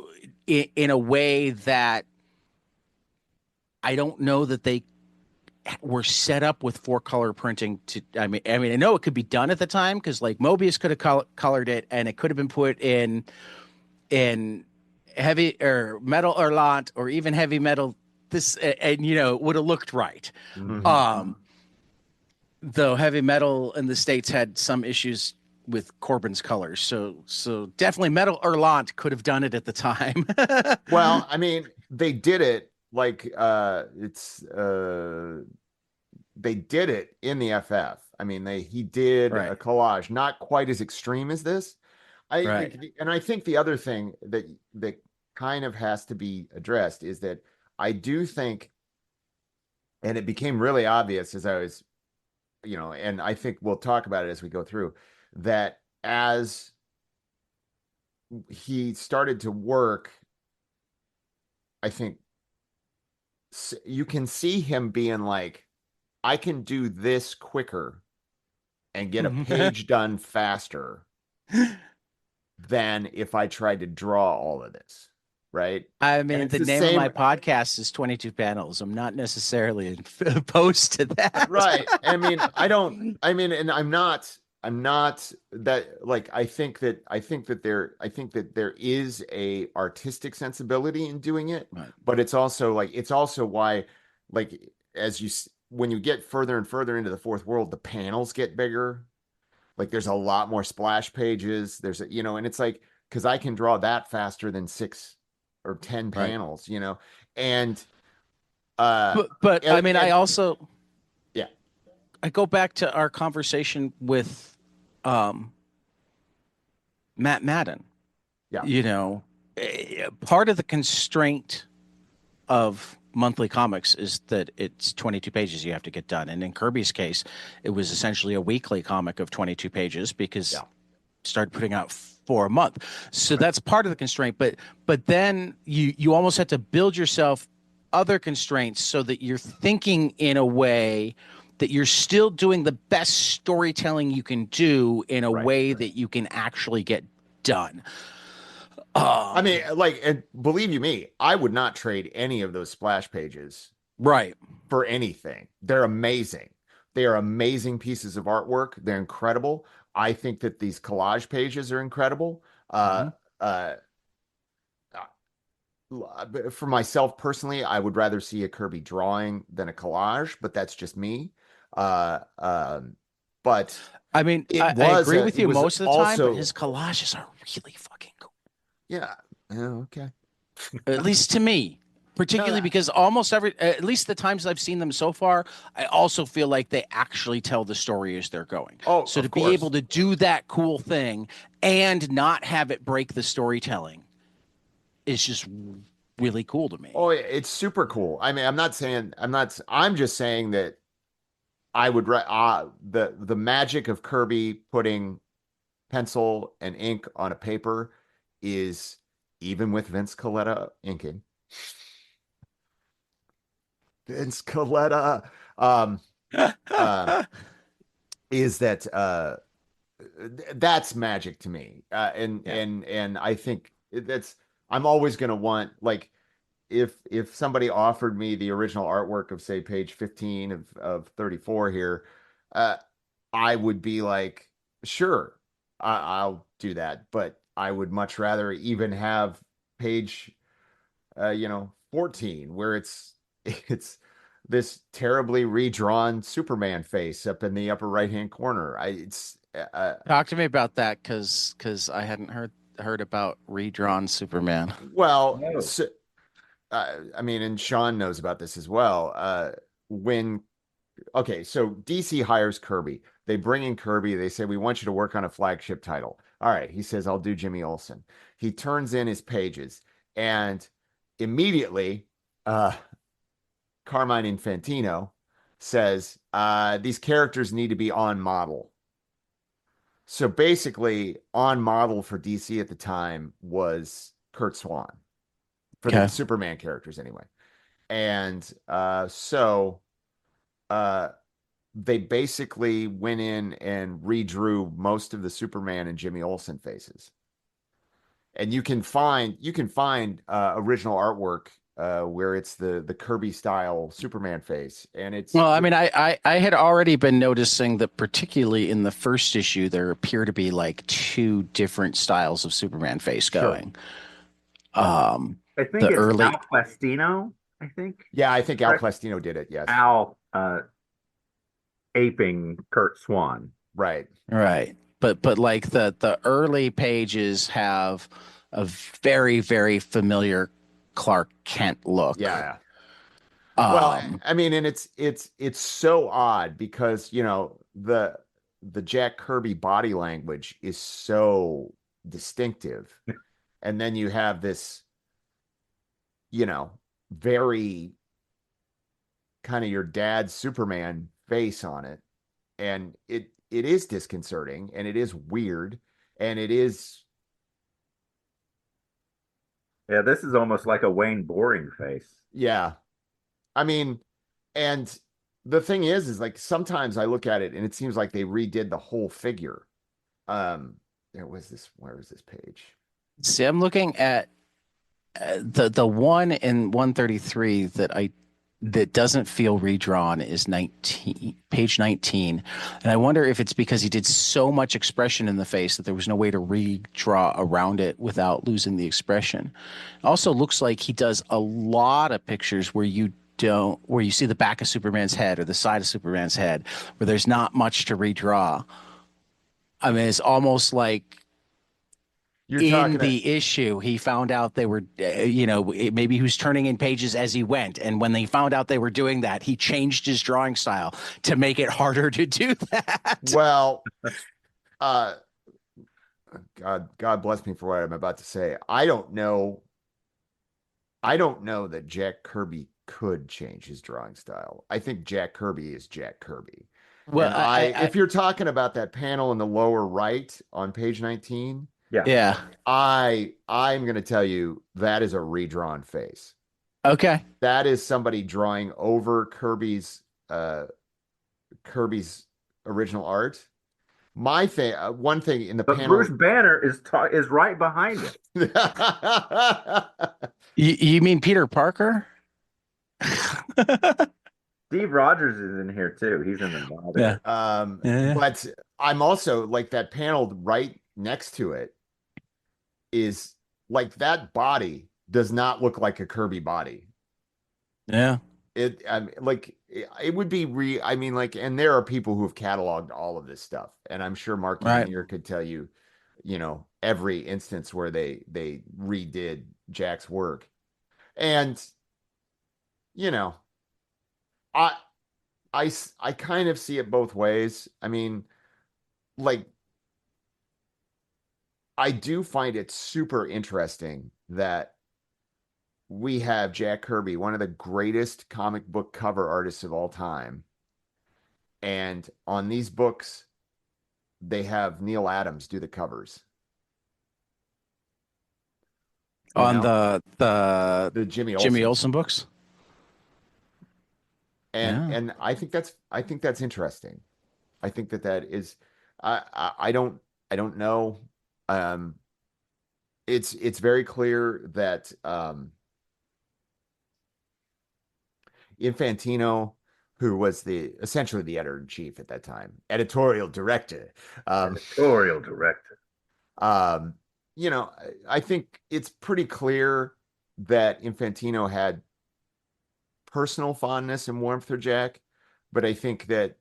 A: in a way that I don't know that they were set up with four color printing to. I know it could be done at the time because like Mobius could have colored it and it could have been put in heavy or metal or lot or even heavy metal, this and it would have looked right.
B: Mhm.
A: um though heavy metal in the States had some issues with Corbin's colors, so definitely metal or lot could have done it at the time.
B: Well, I mean, they did it like they did it in the FF. I mean, he did
A: Right,
B: a collage, not quite as extreme as this.
A: right.
B: I think the other thing that kind of has to be addressed is that I do think, and it became really obvious as I was, and I think we'll talk about it as we go through, that as he started to work, I think you can see him being like, I can do this quicker and get a page done faster than if I tried to draw all of this, right?
A: I
B: And
A: mean,
B: it's
A: the
B: the
A: name of my
B: same,
A: podcast is 22 Panels. I'm not necessarily opposed to
B: right?
A: that.
B: And I'm not that like I think that there is a artistic sensibility in doing it,
A: Right.
B: but it's also why like when you get further and further into the fourth world, the panels get bigger. Like there's a lot more splash pages. And it's like because I can draw that faster than 6 or 10
A: Right.
B: panels, and uh,
A: But I mean,
B: and yeah,
A: I go back to our conversation with um, Matt Madden.
B: yeah,
A: Part of the constraint of monthly comics is that it's 22 pages you have to get done. And in Kirby's case, it was essentially a weekly comic of 22 pages because
B: yeah,
A: started putting out 4 a month. So that's part of the constraint. But then you almost have to build yourself other constraints so that you're thinking in a way that you're still doing the best storytelling you can do in a
B: right.
A: way that you can actually get done.
B: I mean, like, and believe you me, I would not trade any of those splash pages
A: Right.
B: for anything. They're amazing. They are amazing pieces of artwork. They're incredible. I think that these collage pages are incredible.
A: Mhm.
B: Uh, for myself personally, I would rather see a Kirby drawing than a collage, but that's just me. Uh, um, but
A: I mean,
B: it
A: I
B: was
A: agree
B: a,
A: with
B: it
A: you
B: was
A: most of the time, but his
B: also,
A: collages are really fucking cool.
B: yeah, yeah, okay.
A: At least to me,
B: No,
A: particularly
B: that,
A: because almost at least the times I've seen them so far, I also feel like they actually tell the story as they're going.
B: oh,
A: So to
B: of
A: be able
B: course.
A: to do that cool thing and not have it break the storytelling is just really cool to me.
B: Oh, it's super cool. I mean, I'm just saying that I would the magic of Kirby putting pencil and ink on a paper is, even with Vince Colletta inking. Vince Colletta, um, uh, is that that's magic to me.
A: Yeah.
B: And I think that's, I'm always gonna want, like, if somebody offered me the original artwork of, say, page 15 of 34 here, uh, I would be like, sure, I'll do that. But I would much rather even have page 14, where it's this terribly redrawn Superman face up in the upper right hand corner. I it's
A: Talk to me about that because I hadn't heard about redrawn Superman.
B: well,
C: No.
B: so, I mean, and Sean knows about this as well. When Okay, so DC hires Kirby. They bring in Kirby. They say, "We want you to work on a flagship title." All right, he says, "I'll do Jimmy Olsen." He turns in his pages, and immediately, uh, Carmine Infantino says, "These characters need to be on model." So basically, on model for DC at the time was Kurt Swan, for the
A: Okay.
B: Superman characters anyway. And uh, they basically went in and redrew most of the Superman and Jimmy Olsen faces. And you can find original artwork where it's the Kirby style Superman face, and
A: Well, I mean, I had already been noticing that, particularly in the first issue, there appear to be like two different styles of Superman face
B: sure.
A: going. Um,
C: I think
A: the
C: it's
A: early,
C: Al Plastino, I think.
B: Yeah, I think Al
C: Correct.
B: Plastino did it. Yes,
C: Al aping Kurt Swan.
B: right.
A: right, but like the early pages have a very familiar Clark Kent
B: Yeah,
A: look.
B: yeah. Well,
A: Um,
B: I mean, and it's so odd because the Jack Kirby body language is so distinctive, and then you have this, very kind of your dad's Superman face on it, and it is disconcerting, and it is weird, and it is,
C: Yeah, this is almost like a Wayne Boring face.
B: yeah. I mean, and the thing is like, sometimes I look at it and it seems like they redid the whole figure. Um, where was this page?
A: see, I'm looking at the one in 133 that doesn't feel redrawn is 19, page 19. And I wonder if it's because he did so much expression in the face that there was no way to redraw around it without losing the expression. Also looks like he does a lot of pictures where you see the back of Superman's head or the side of Superman's head, where there's not much to redraw. I mean, it's almost like
B: You're
A: in
B: talking
A: the issue, he found out they were, maybe he was turning in pages as he went. And when they found out they were doing that, he changed his drawing style to make it harder to do that.
B: well, uh, God bless me for what I'm about to say. I don't know that Jack Kirby could change his drawing style. I think Jack Kirby is Jack Kirby.
A: Well,
B: And if you're talking about that panel in the lower right on page 19,
C: Yeah.
A: yeah.
B: I'm going to tell you that is a redrawn face.
A: Okay.
B: That is somebody drawing over Kirby's original art. My thing, one thing in the
C: But
B: panel.
C: Bruce Banner is right behind it.
A: You mean Peter Parker?
C: Steve Rogers is in here too. He's in the mall
A: Yeah.
C: there.
A: Yeah.
B: But I'm also like that panel right next to it is like that body does not look like a Kirby body.
A: Yeah.
B: It would be I mean, like, and there are people who have cataloged all of this stuff, and I'm sure Mark
A: Right.
B: Evanier could tell you, every instance where they redid Jack's work. And, you know, I I kind of see it both ways. I mean, like, I do find it super interesting that we have Jack Kirby, one of the greatest comic book cover artists of all time. And on these books, they have Neil Adams do the covers.
A: On the
B: The Jimmy
A: Jimmy
B: Olsen.
A: Olsen books.
B: And I think that's interesting. I think that is I don't know. Um it's very clear that Infantino, who was essentially the editor-in-chief at that time, editorial director.
C: Editorial director.
B: Um, I think it's pretty clear that Infantino had personal fondness and warmth for Jack, but I think that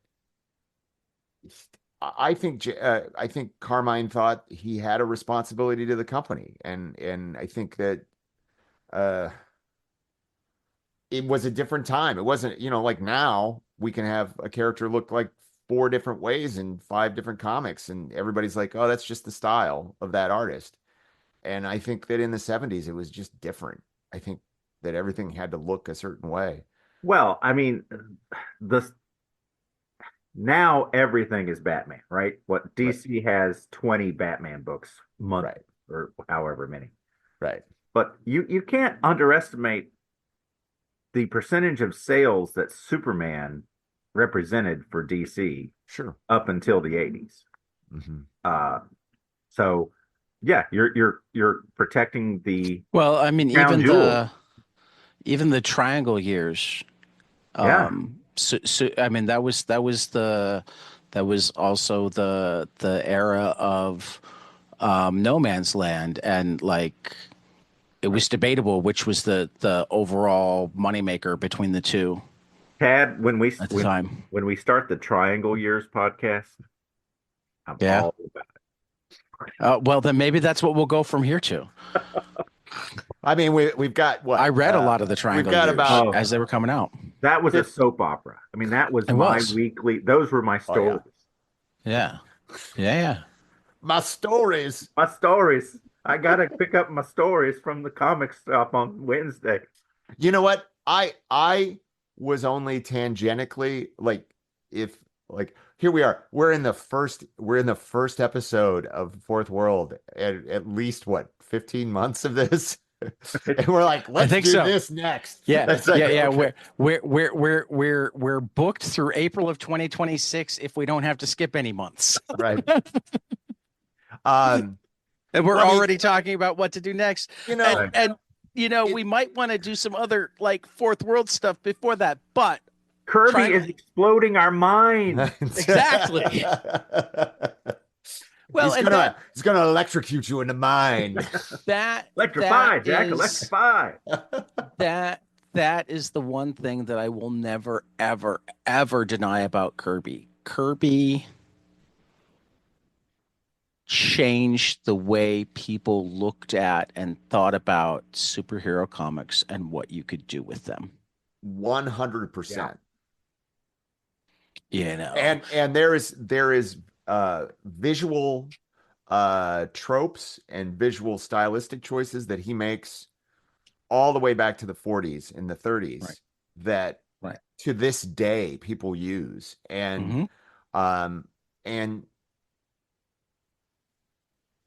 B: I think Carmine thought he had a responsibility to the company, and I think that uh, it was a different time. It wasn't, like now we can have a character look like 4 different ways in 5 different comics, and everybody's like, oh, that's just the style of that artist. And I think that in the 70s, it was just different. I think that everything had to look a certain way.
C: Well, I mean, now everything is Batman, right? What DC has 20 Batman books a month,
B: Right,
C: or however many.
B: right.
C: But you can't underestimate the percentage of sales that Superman represented for DC
B: Sure.
C: up until the 80s.
B: Mm-hmm.
C: So yeah, you're protecting the
A: Well, I mean,
C: crown jewel.
A: even the Triangle years.
C: Yeah.
A: So I mean, that was also the era of No Man's Land, and like it was debatable which was the overall moneymaker between the two
C: Tad,
A: at the time.
C: when we start the Triangle Years podcast, I'm
A: Yeah.
C: all about
A: Well, then maybe that's what we'll go from here to.
B: I mean, we've got what?
A: I read a lot of the Triangle
B: got
A: years
B: about-
A: as they were coming out.
C: that was a soap opera. I mean, that was
A: It
C: my
A: was.
C: weekly. Those were my stories.
A: Yeah. Yeah.
B: My stories.
C: My stories. I gotta pick up my stories from the comic shop on Wednesday.
B: You know what? I was only tangentially here we are. We're in the first episode of Fourth World, at least 15 months of this. And we're like, let's do this next.
A: Yeah,
B: like,
A: yeah.
B: Okay.
A: We're booked through April of 2026 if we don't have to skip any months.
B: Right.
A: And we're already talking about what to do next. And we might want to do some other like Fourth World stuff before that, but
C: Kirby is exploding our mind.
A: Exactly. Well,
B: he's gonna electrocute you in the mind.
C: Electrify, Jack. Electrify.
A: That is the one thing that I will never, ever, ever deny about Kirby. Kirby changed the way people looked at and thought about superhero comics and what you could do with them.
B: 100%.
A: And
B: there is visual tropes and visual stylistic choices that he makes all the way back to the 40s and the 30s that to this day people use. And and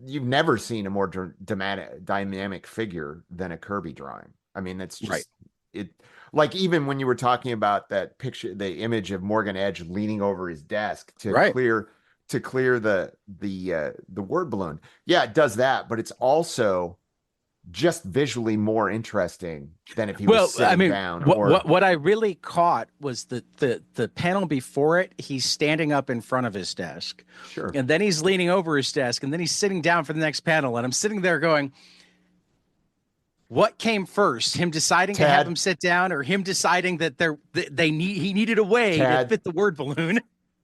B: you've never seen a more dynamic figure than a Kirby drawing. I mean, that's just it. Like, even when you were talking about that picture, the image of Morgan Edge leaning over his desk to clear the word balloon. Yeah, it does that, but it's also just visually more interesting than if he was
A: I
B: sitting
A: mean,
B: down
A: what
B: or
A: what I really caught was the panel before it. He's standing up in front of his desk,
B: sure.
A: and then he's leaning over his desk, and then he's sitting down for the next panel. And I'm sitting there going, "What came first? Him deciding to have
B: Tad,
A: him sit down, or him deciding that he needed a way to
B: Tad,
A: fit the word balloon?"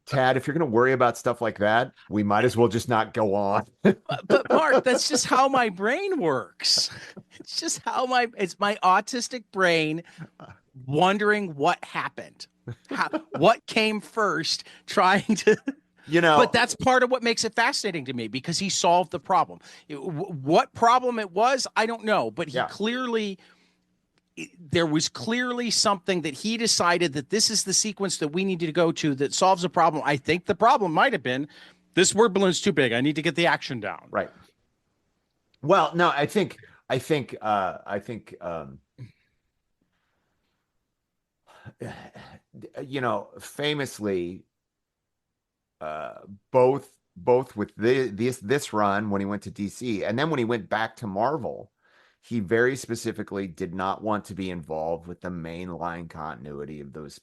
B: Tad, if you're going to worry about stuff like that, we might as well just not go on.
A: But Mark, that's just how my brain works. It's just it's my autistic brain wondering what happened. What came first, trying to but that's part of what makes it fascinating to me because he solved the problem. What problem it was, I don't know, but he
B: yeah.
A: clearly there was clearly something that he decided that this is the sequence that we needed to go to that solves a problem. I think the problem might have been this word balloon's too big. I need to get the action down.
B: Right. Well, no, I think famously, both with this run when he went to DC and then when he went back to Marvel, he very specifically did not want to be involved with the mainline continuity of those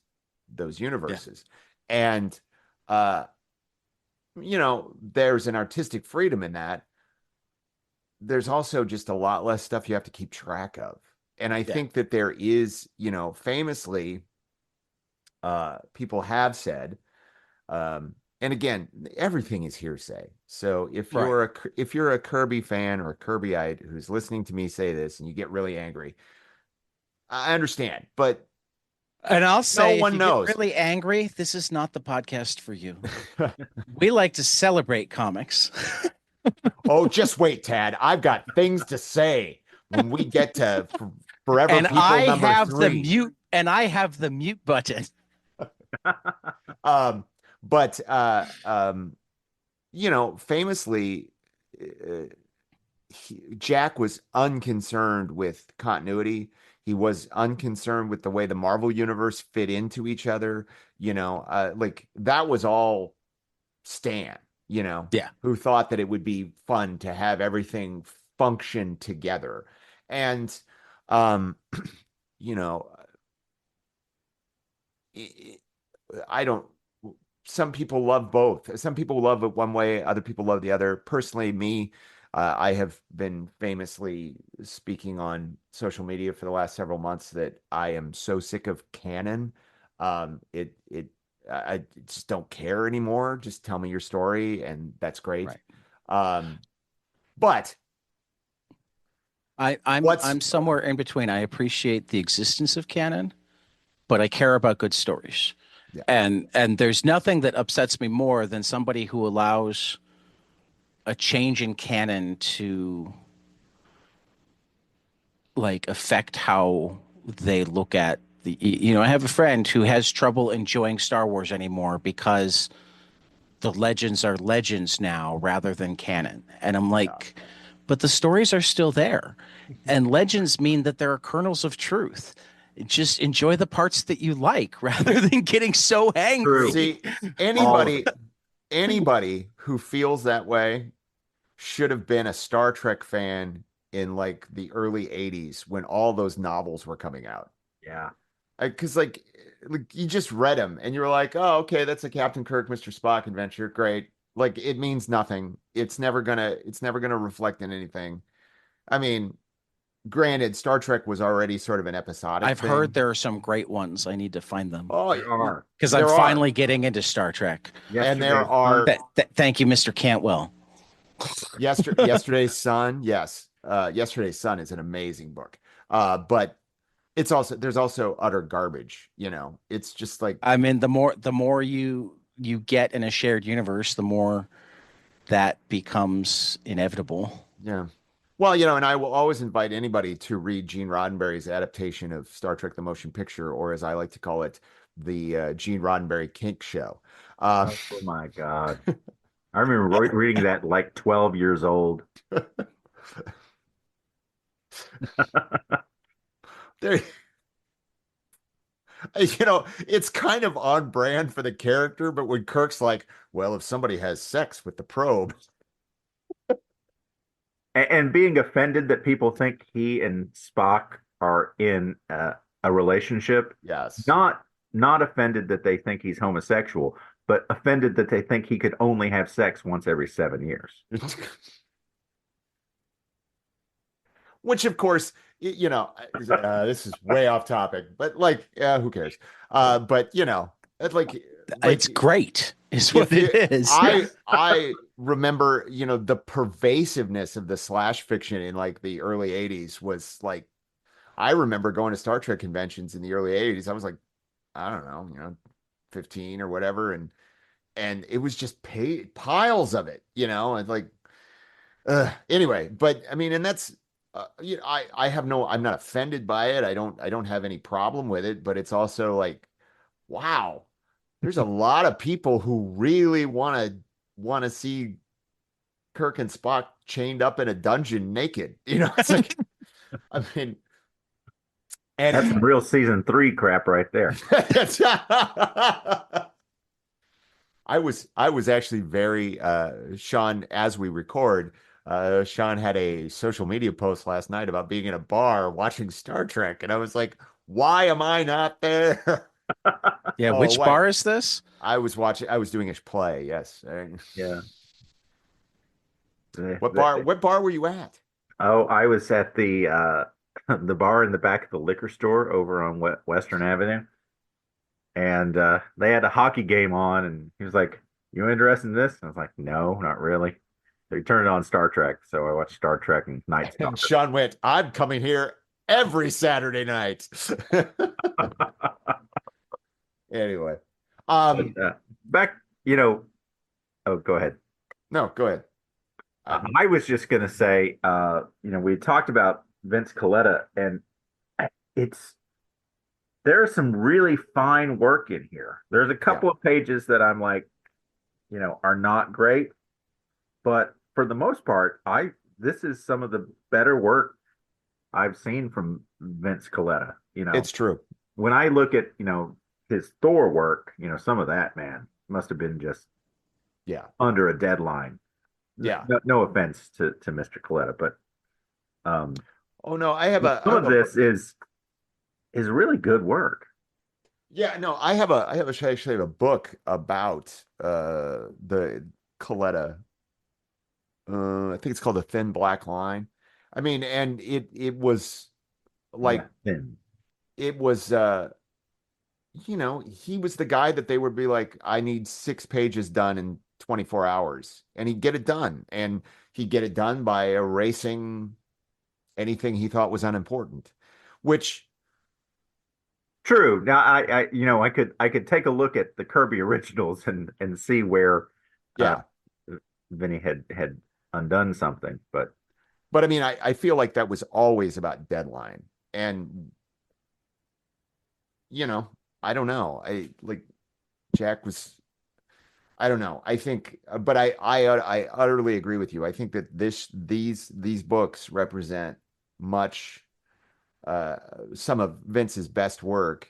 B: universes. Yeah. And there's an artistic freedom in that. There's also just a lot less stuff you have to keep track of. And I think that there is, famously, people have said, and again, everything is hearsay. So if you're a Kirby fan or a Kirbyite who's listening to me say this and you get really angry, I understand, but
A: and I'll say,
B: no one knows.
A: Get really angry, this is not the podcast for you. We like to celebrate comics.
B: Oh, just wait, Tad. I've got things to say when we get to Forever
A: and
B: People
A: I
B: number
A: have
B: 3.
A: I have the mute button.
B: But famously, Jack was unconcerned with continuity. He was unconcerned with the way the Marvel universe fit into each other. Like that was all Stan, who thought that it would be fun to have everything function together. And, some people love both. Some people love it one way, other people love the other. Personally, me, I have been famously speaking on social media for the last several months that I am so sick of canon. I just don't care anymore. Just tell me your story, and that's great.
A: Right.
B: But
A: I'm somewhere in between. I appreciate the existence of canon, but I care about good stories. Yeah. And there's nothing that upsets me more than somebody who allows a change in canon to like affect how they look at I have a friend who has trouble enjoying Star Wars anymore because the legends are legends now rather than canon. And I'm like, but the stories are still there. And legends mean that there are kernels of truth. Just enjoy the parts that you like rather than getting so angry.
B: See, anybody who feels that way should have been a Star Trek fan in like the early 80s when all those novels were coming out.
C: Yeah.
B: Because like you just read them and you're like, oh, okay, that's a Captain Kirk, Mr. Spock adventure. Great. Like it means nothing. It's never gonna reflect in anything. I mean, granted, Star Trek was already sort of an episodic
A: I've
B: thing.
A: heard there are some great ones. I need to find them.
B: Oh,
A: because I'm finally getting into Star Trek.
B: And there are.
A: Thank you, Mr. Cantwell.
B: Yesterday's Sun. Yes. Yesterday's Sun is an amazing book. But there's also utter garbage. It's just like,
A: I mean, the more you get in a shared universe, the more that becomes inevitable.
B: Yeah. Well, and I will always invite anybody to read Gene Roddenberry's adaptation of Star Trek: The Motion Picture, or as I like to call it, the Gene Roddenberry Kink Show.
C: Oh my God. I remember reading that like 12 years old.
B: It's kind of on brand for the character, but when Kirk's like, well, if somebody has sex with the probe.
C: and being offended that people think he and Spock are in a relationship.
B: Yes.
C: Not not offended that they think he's homosexual, but offended that they think he could only have sex once every 7 years.
B: Which, of course, this is way off topic, but like, yeah, who cares? But it's
A: It's great, is what
B: if you,
A: it is.
B: I remember, the pervasiveness of the slash fiction in like the early 80s was like, I remember going to Star Trek conventions in the early 80s. I was like, I don't know, 15 or whatever. And it was just piles of it, and like, anyway, but I mean, and that's, I have I'm not offended by it. I don't have any problem with it, but it's also like, wow, there's a lot of people who really want to see Kirk and Spock chained up in a dungeon naked. It's like, I mean,
C: That's some
B: anyway.
C: real season 3 crap right there.
B: I was actually very Sean, as we record, Sean had a social media post last night about being in a bar watching Star Trek, and I was like, why am I not there?
A: Yeah,
B: Oh,
A: which
B: wait.
A: bar is this?
B: I was doing a play, yes.
C: Yeah.
B: What bar were you at?
C: Oh, I was at the the bar in the back of the liquor store over on Western Avenue, and they had a hockey game on, and he was like, "You interested in this?" And I was like, "No, not really." So he turned it on Star Trek, so I watched Star Trek and Night
B: And
C: Stalker.
B: Sean went, I'm coming here every Saturday night. Anyway.
C: But, back, oh, go ahead.
B: No, go ahead.
C: I was just gonna say, we talked about Vince Coletta, and it's there's some really fine work in here. There's a
B: Yeah.
C: couple of pages that I'm like, are not great, but for the most part, I this is some of the better work I've seen from Vince Coletta.
B: It's true.
C: When I look at, his Thor work, some of that, man, must have been just
B: Yeah.
C: under a deadline.
B: Yeah.
C: No offense to Mr. Coletta, but um,
B: Oh no, I have a I
C: some
B: have
C: of
B: a
C: this is really good work.
B: yeah, no, I actually have a book about the Coletta. I think it's called The Thin Black Line. I mean, and it was
C: Yeah,
B: like
C: thin.
B: it was he was the guy that they would be like, I need 6 pages done in 24 hours, and he'd get it done. And he'd get it done by erasing anything he thought was unimportant, which,
C: True. Now I could take a look at the Kirby originals and see where uh,
B: yeah.
C: Vinny had undone something, but
B: But I mean, I feel like that was always about deadline. And, you know, I don't know. I like Jack was, I don't know. I think, but I utterly agree with you. I think that these books represent much, uh, some of Vince's best work.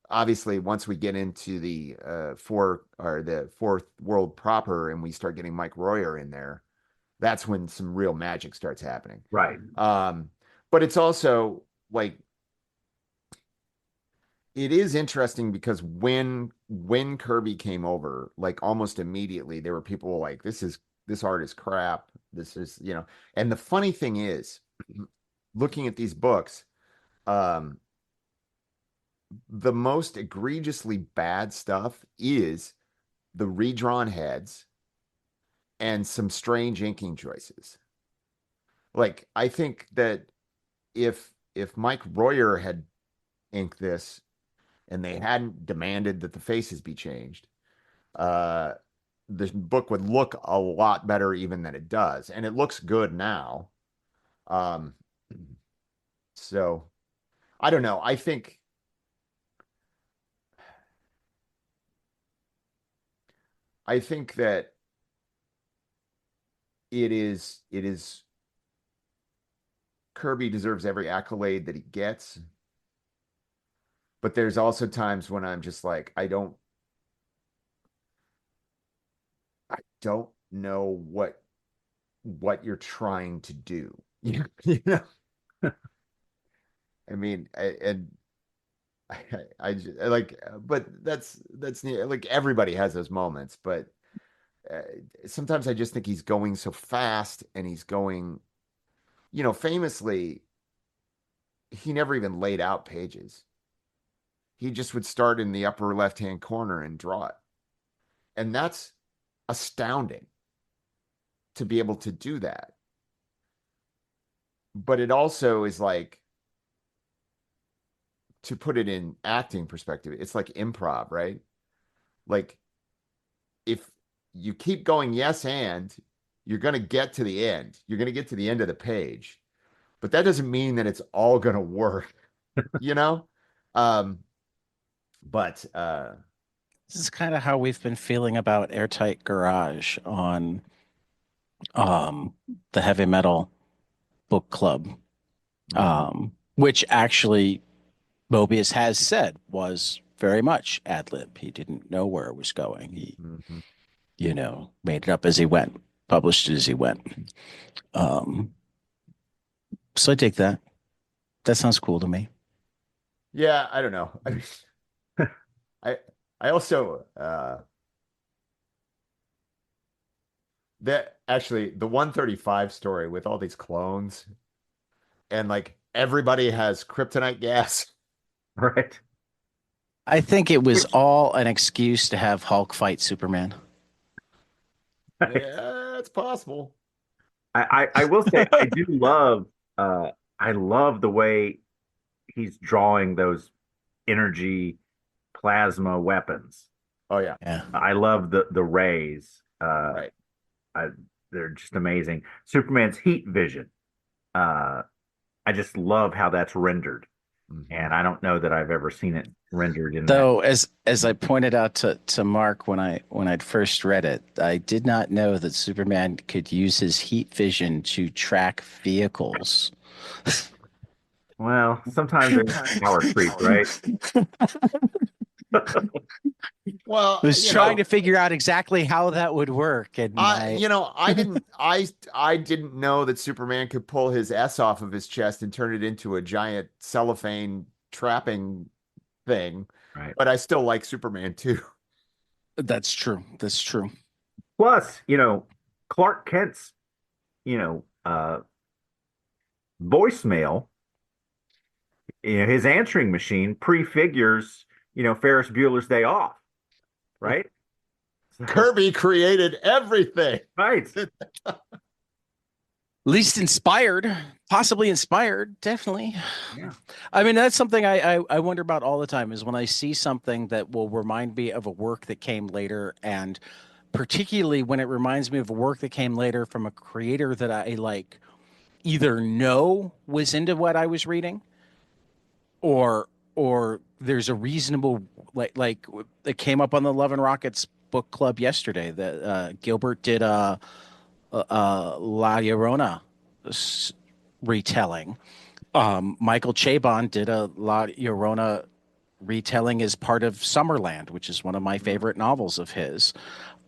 B: Obviously, once we get into the fourth world proper and we start getting Mike Royer in there, that's when some real magic starts happening.
C: right.
B: Um, but it's also like it is interesting because when Kirby came over, like almost immediately there were people like, this art is crap. This is, and the funny thing is, looking at these books, um, the most egregiously bad stuff is the redrawn heads and some strange inking choices. Like, I think that if Mike Royer had inked this and they hadn't demanded that the faces be changed, uh, the book would look a lot better even than it does, and it looks good now. Um, so I don't know. I think that it is Kirby deserves every accolade that he gets, but there's also times when I'm just like, I don't know what you're trying to do. You know, I mean, like, but that's like everybody has those moments, but uh, sometimes I just think he's going so fast and he's going, famously, he never even laid out pages. He just would start in the upper left-hand corner and draw it. And that's astounding to be able to do that. But it also is like, to put it in acting perspective, it's like improv, right? Like, if you keep going, yes, and you're going to get to the end, you're going to get to the end of the page, but that doesn't mean that it's all going to work, you know? Um, but
A: This is kind of how we've been feeling about Airtight Garage on um, the heavy metal book club, which actually Mobius has said was very much ad lib. He didn't know where it was going. He,
B: mhm.
A: made it up as he went, published it as he went. Um, so I take that. That sounds cool to me.
B: Yeah, I don't know. I mean, I I also that actually the 135 story with all these clones and like everybody has kryptonite gas.
C: Right.
A: I think it was
B: Which,
A: all an excuse to have Hulk fight Superman.
B: yeah, it's possible.
C: I will say I do love I love the way he's drawing those energy plasma weapons.
B: Oh yeah,
A: Yeah.
C: I love the rays.
B: right.
C: I, they're just amazing. Superman's heat vision. Uh, I just love how that's rendered,
B: Mhm.
C: and I don't know that I've ever seen it rendered in that.
A: Though, as I pointed out to Mark when I'd first read it, I did not know that Superman could use his heat vision to track vehicles.
C: Well, sometimes there's power creep, right?
B: Well,
A: Was trying to figure out exactly how that would work, and
B: I didn't know that Superman could pull his S off of his chest and turn it into a giant cellophane trapping thing,
C: Right.
B: but I still like Superman too.
A: that's true. That's true.
C: Plus, Clark Kent's, voicemail, his answering machine prefigures, Ferris Bueller's Day Off, right? So,
B: Kirby created everything.
C: right.
A: Least inspired, possibly inspired, definitely.
C: Yeah.
A: I mean, that's something I wonder about all the time is when I see something that will remind me of a work that came later, and particularly when it reminds me of a work that came later from a creator that I like either know was into what I was reading or there's a reasonable like it came up on the Love and Rockets book club yesterday that Gilbert did a La Llorona retelling. Michael Chabon did a La Llorona retelling as part of Summerland, which is one of my favorite novels of his.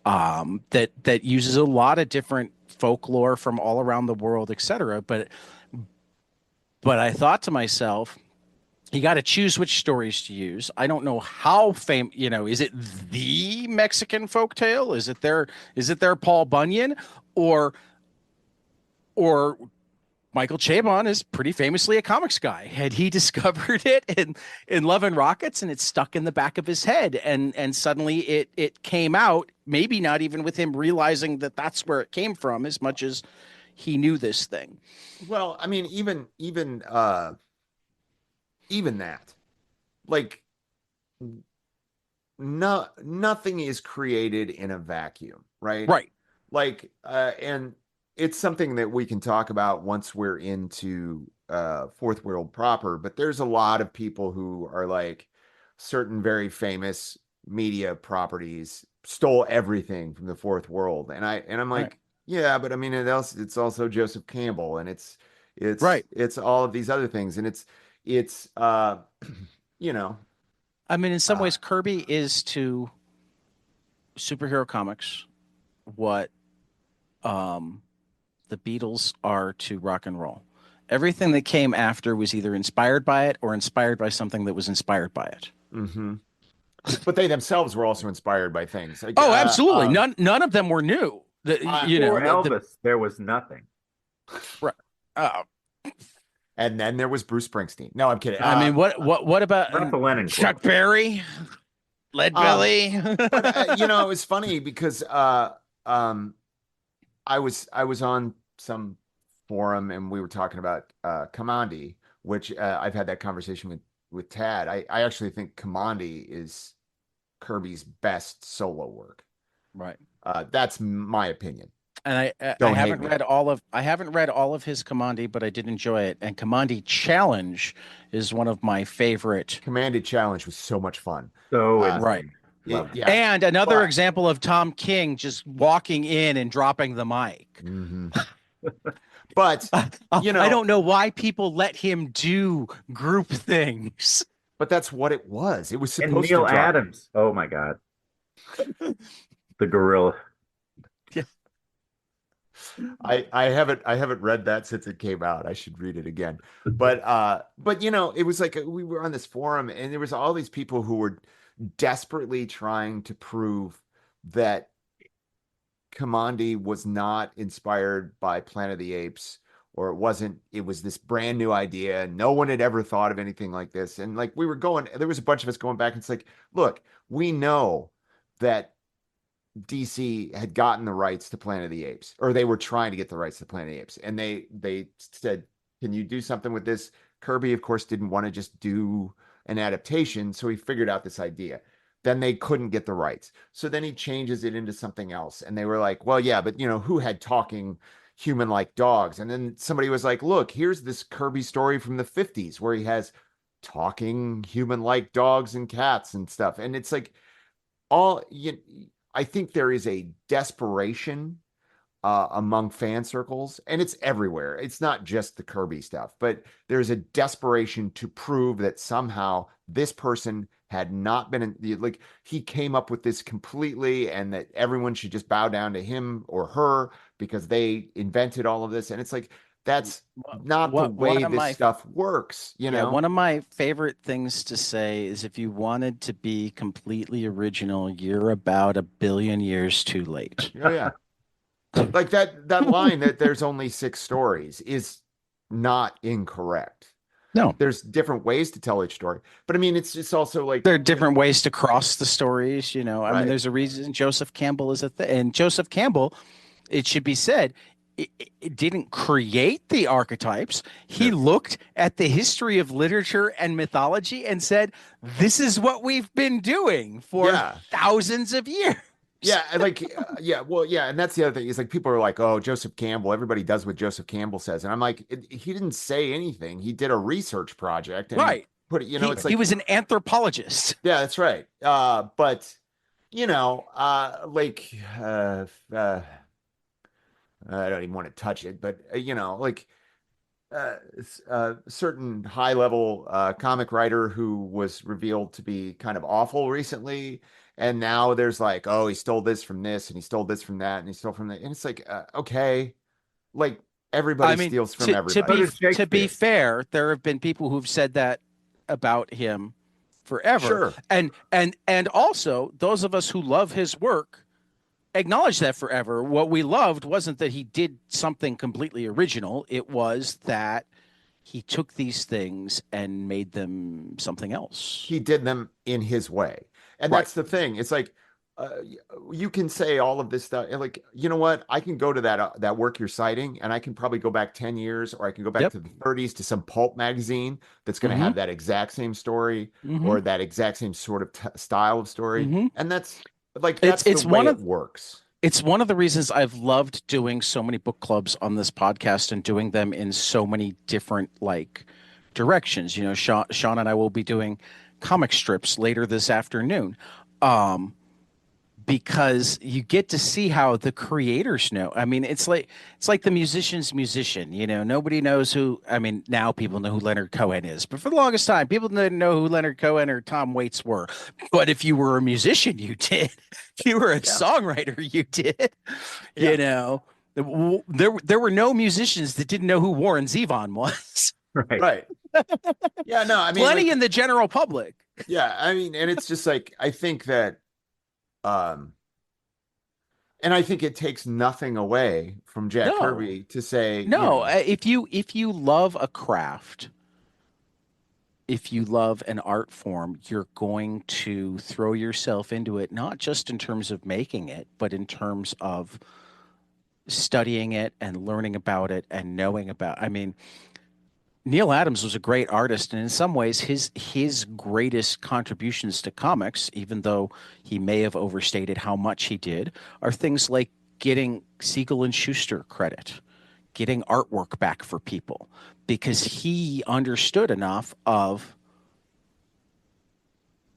A: That uses a lot of different folklore from all around the world, etc. But I thought to myself, you got to choose which stories to use. I don't know how is it the Mexican folktale? Is it their Paul Bunyan or or Michael Chabon is pretty famously a comics guy. Had he discovered it in Love and Rockets and it stuck in the back of his head and suddenly it came out, maybe not even with him realizing that that's where it came from as much as he knew this thing.
B: Well, I mean, even that, like, nothing is created in a vacuum, right?
A: Right.
B: Like, and it's something that we can talk about once we're into fourth world proper, but there's a lot of people who are like certain very famous media properties stole everything from the fourth world. And I'm
A: Right.
B: like, yeah, but I mean it's also Joseph Campbell and it's
A: Right.
B: it's all of these other things. And it's you know,
A: I mean, in some
B: uh
A: ways, Kirby is to superhero comics what um the Beatles are to rock and roll. Everything that came after was either inspired by it or inspired by something that was inspired by it.
B: Mm-hmm. But they themselves were also inspired by things. Like,
A: Oh, absolutely. None of them were new.
C: For Elvis, there was nothing.
A: Right.
B: And then there was Bruce Springsteen. No, I'm kidding.
A: I mean, what about
C: Not the Lennon
A: Chuck
C: quote.
A: Berry, Lead Belly?
B: But it was funny because I was on some forum and we were talking about Commandi, which I've had that conversation with Tad. I actually think Commandi is Kirby's best solo work.
A: Right.
B: That's my opinion.
A: And I
B: Don't
A: haven't
B: hate me.
A: read all of his Commandi, but I did enjoy it. And Commandi Challenge is one of my favorite.
B: Commandi Challenge was so much fun.
C: So
A: Right.
C: Loved it.
B: Yeah.
A: And another
B: But-
A: example of Tom King just walking in and dropping the mic.
B: Mhm. But
A: I don't know why people let him do group things.
B: but that's what it was. It was
C: And
B: supposed
C: Neil
B: to drop.
C: Adams. Oh my God. The gorilla.
B: I haven't read that since it came out. I should read it again. But it was like we were on this forum and there was all these people who were desperately trying to prove that Commandi was not inspired by Planet of the Apes, or it was this brand new idea. No one had ever thought of anything like this. And like there was a bunch of us going back and it's like, look, we know that DC had gotten the rights to Planet of the Apes, or they were trying to get the rights to Planet of the Apes. And they said, can you do something with this? Kirby, of course, didn't want to just do an adaptation. So he figured out this idea. Then they couldn't get the rights. So then he changes it into something else. And they were like, well, yeah, but who had talking human-like dogs? And then somebody was like, look, here's this Kirby story from the 50s where he has talking human-like dogs and cats and stuff. And it's like I think there is a desperation among fan circles, and it's everywhere. It's not just the Kirby stuff, but there's a desperation to prove that somehow this person had not been like he came up with this completely, and that everyone should just bow down to him or her because they invented all of this. And it's like that's not the way this stuff works.
A: One of my favorite things to say is if you wanted to be completely original, you're about 1 billion years too late.
B: Oh yeah. Like that line that there's only 6 stories is not incorrect.
A: No,
B: there's different ways to tell each story, but I mean, it's also like
A: there are different ways to cross the stories. I mean, there's a reason Joseph Campbell is and Joseph Campbell, it should be said, it didn't create the archetypes. He looked at the history of literature and mythology and said, this is what we've been doing for thousands of years.
B: Yeah, like, and that's the other thing is like people are like, oh, Joseph Campbell, everybody does what Joseph Campbell says, and I'm like, he didn't say anything. He did a research project, and put it, it's like
A: he was an anthropologist.
B: Yeah, that's right. But I don't even want to touch it, but certain high level comic writer who was revealed to be kind of awful recently. And now there's like, oh, he stole this from this and he stole this from that and he stole from that. And it's like, okay, like everybody steals from everybody.
A: To be fair, there have been people who've said that about him forever.
B: Sure.
A: And also those of us who love his work acknowledge that forever. What we loved wasn't that he did something completely original. It was that he took these things and made them something else.
B: He did them in his way. And that's the thing. It's like, you can say all of this stuff. And like, you know what? I can go to that work you're citing, and I can probably go back 10 years, or I can go back to the 30s to some pulp magazine that's going to have that exact same story or that exact same sort of style of story. And that's like, that's the way it works.
A: It's one of the reasons I've loved doing so many book clubs on this podcast and doing them in so many different directions. Sean and I will be doing comic strips later this afternoon, because you get to see how the creators know. I mean, it's like the musician's musician. Nobody knows who. I mean, now people know who Leonard Cohen is, but for the longest time, people didn't know who Leonard Cohen or Tom Waits were. But if you were a musician, you did. If you were a songwriter, you did. There were no musicians that didn't know who Warren Zevon was.
C: Right.
B: Right. Yeah, no, I mean,
A: Plenty
B: like,
A: in the general public.
B: yeah, I mean, and it's just like, I think that, um, and I think it takes nothing away from Jack
A: No,
B: Kirby to say,
A: no. If you love a craft, if you love an art form, you're going to throw yourself into it, not just in terms of making it, but in terms of studying it and learning about it and knowing about. I mean, Neil Adams was a great artist, and in some ways, his greatest contributions to comics, even though he may have overstated how much he did, are things like getting Siegel and Schuster credit, getting artwork back for people, because he understood enough of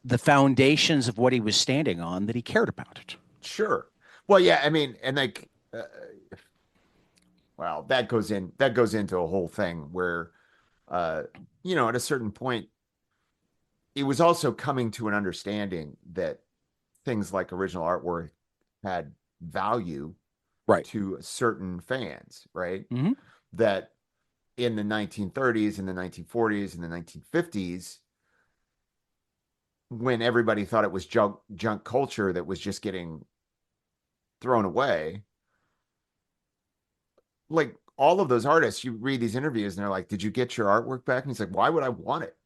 A: the foundations of what he was standing on that he cared about it.
B: sure. Well, yeah, I mean, and like, well, that goes into a whole thing where, uh, at a certain point, it was also coming to an understanding that things like original artwork had value
A: Right.
B: to certain fans, right?
A: Hmm.
B: That in the 1930s, in the 1940s, in the 1950s, when everybody thought it was junk culture that was just getting thrown away, like all of those artists, you read these interviews and they're like, "Did you get your artwork back?" And he's like, "Why would I want it?"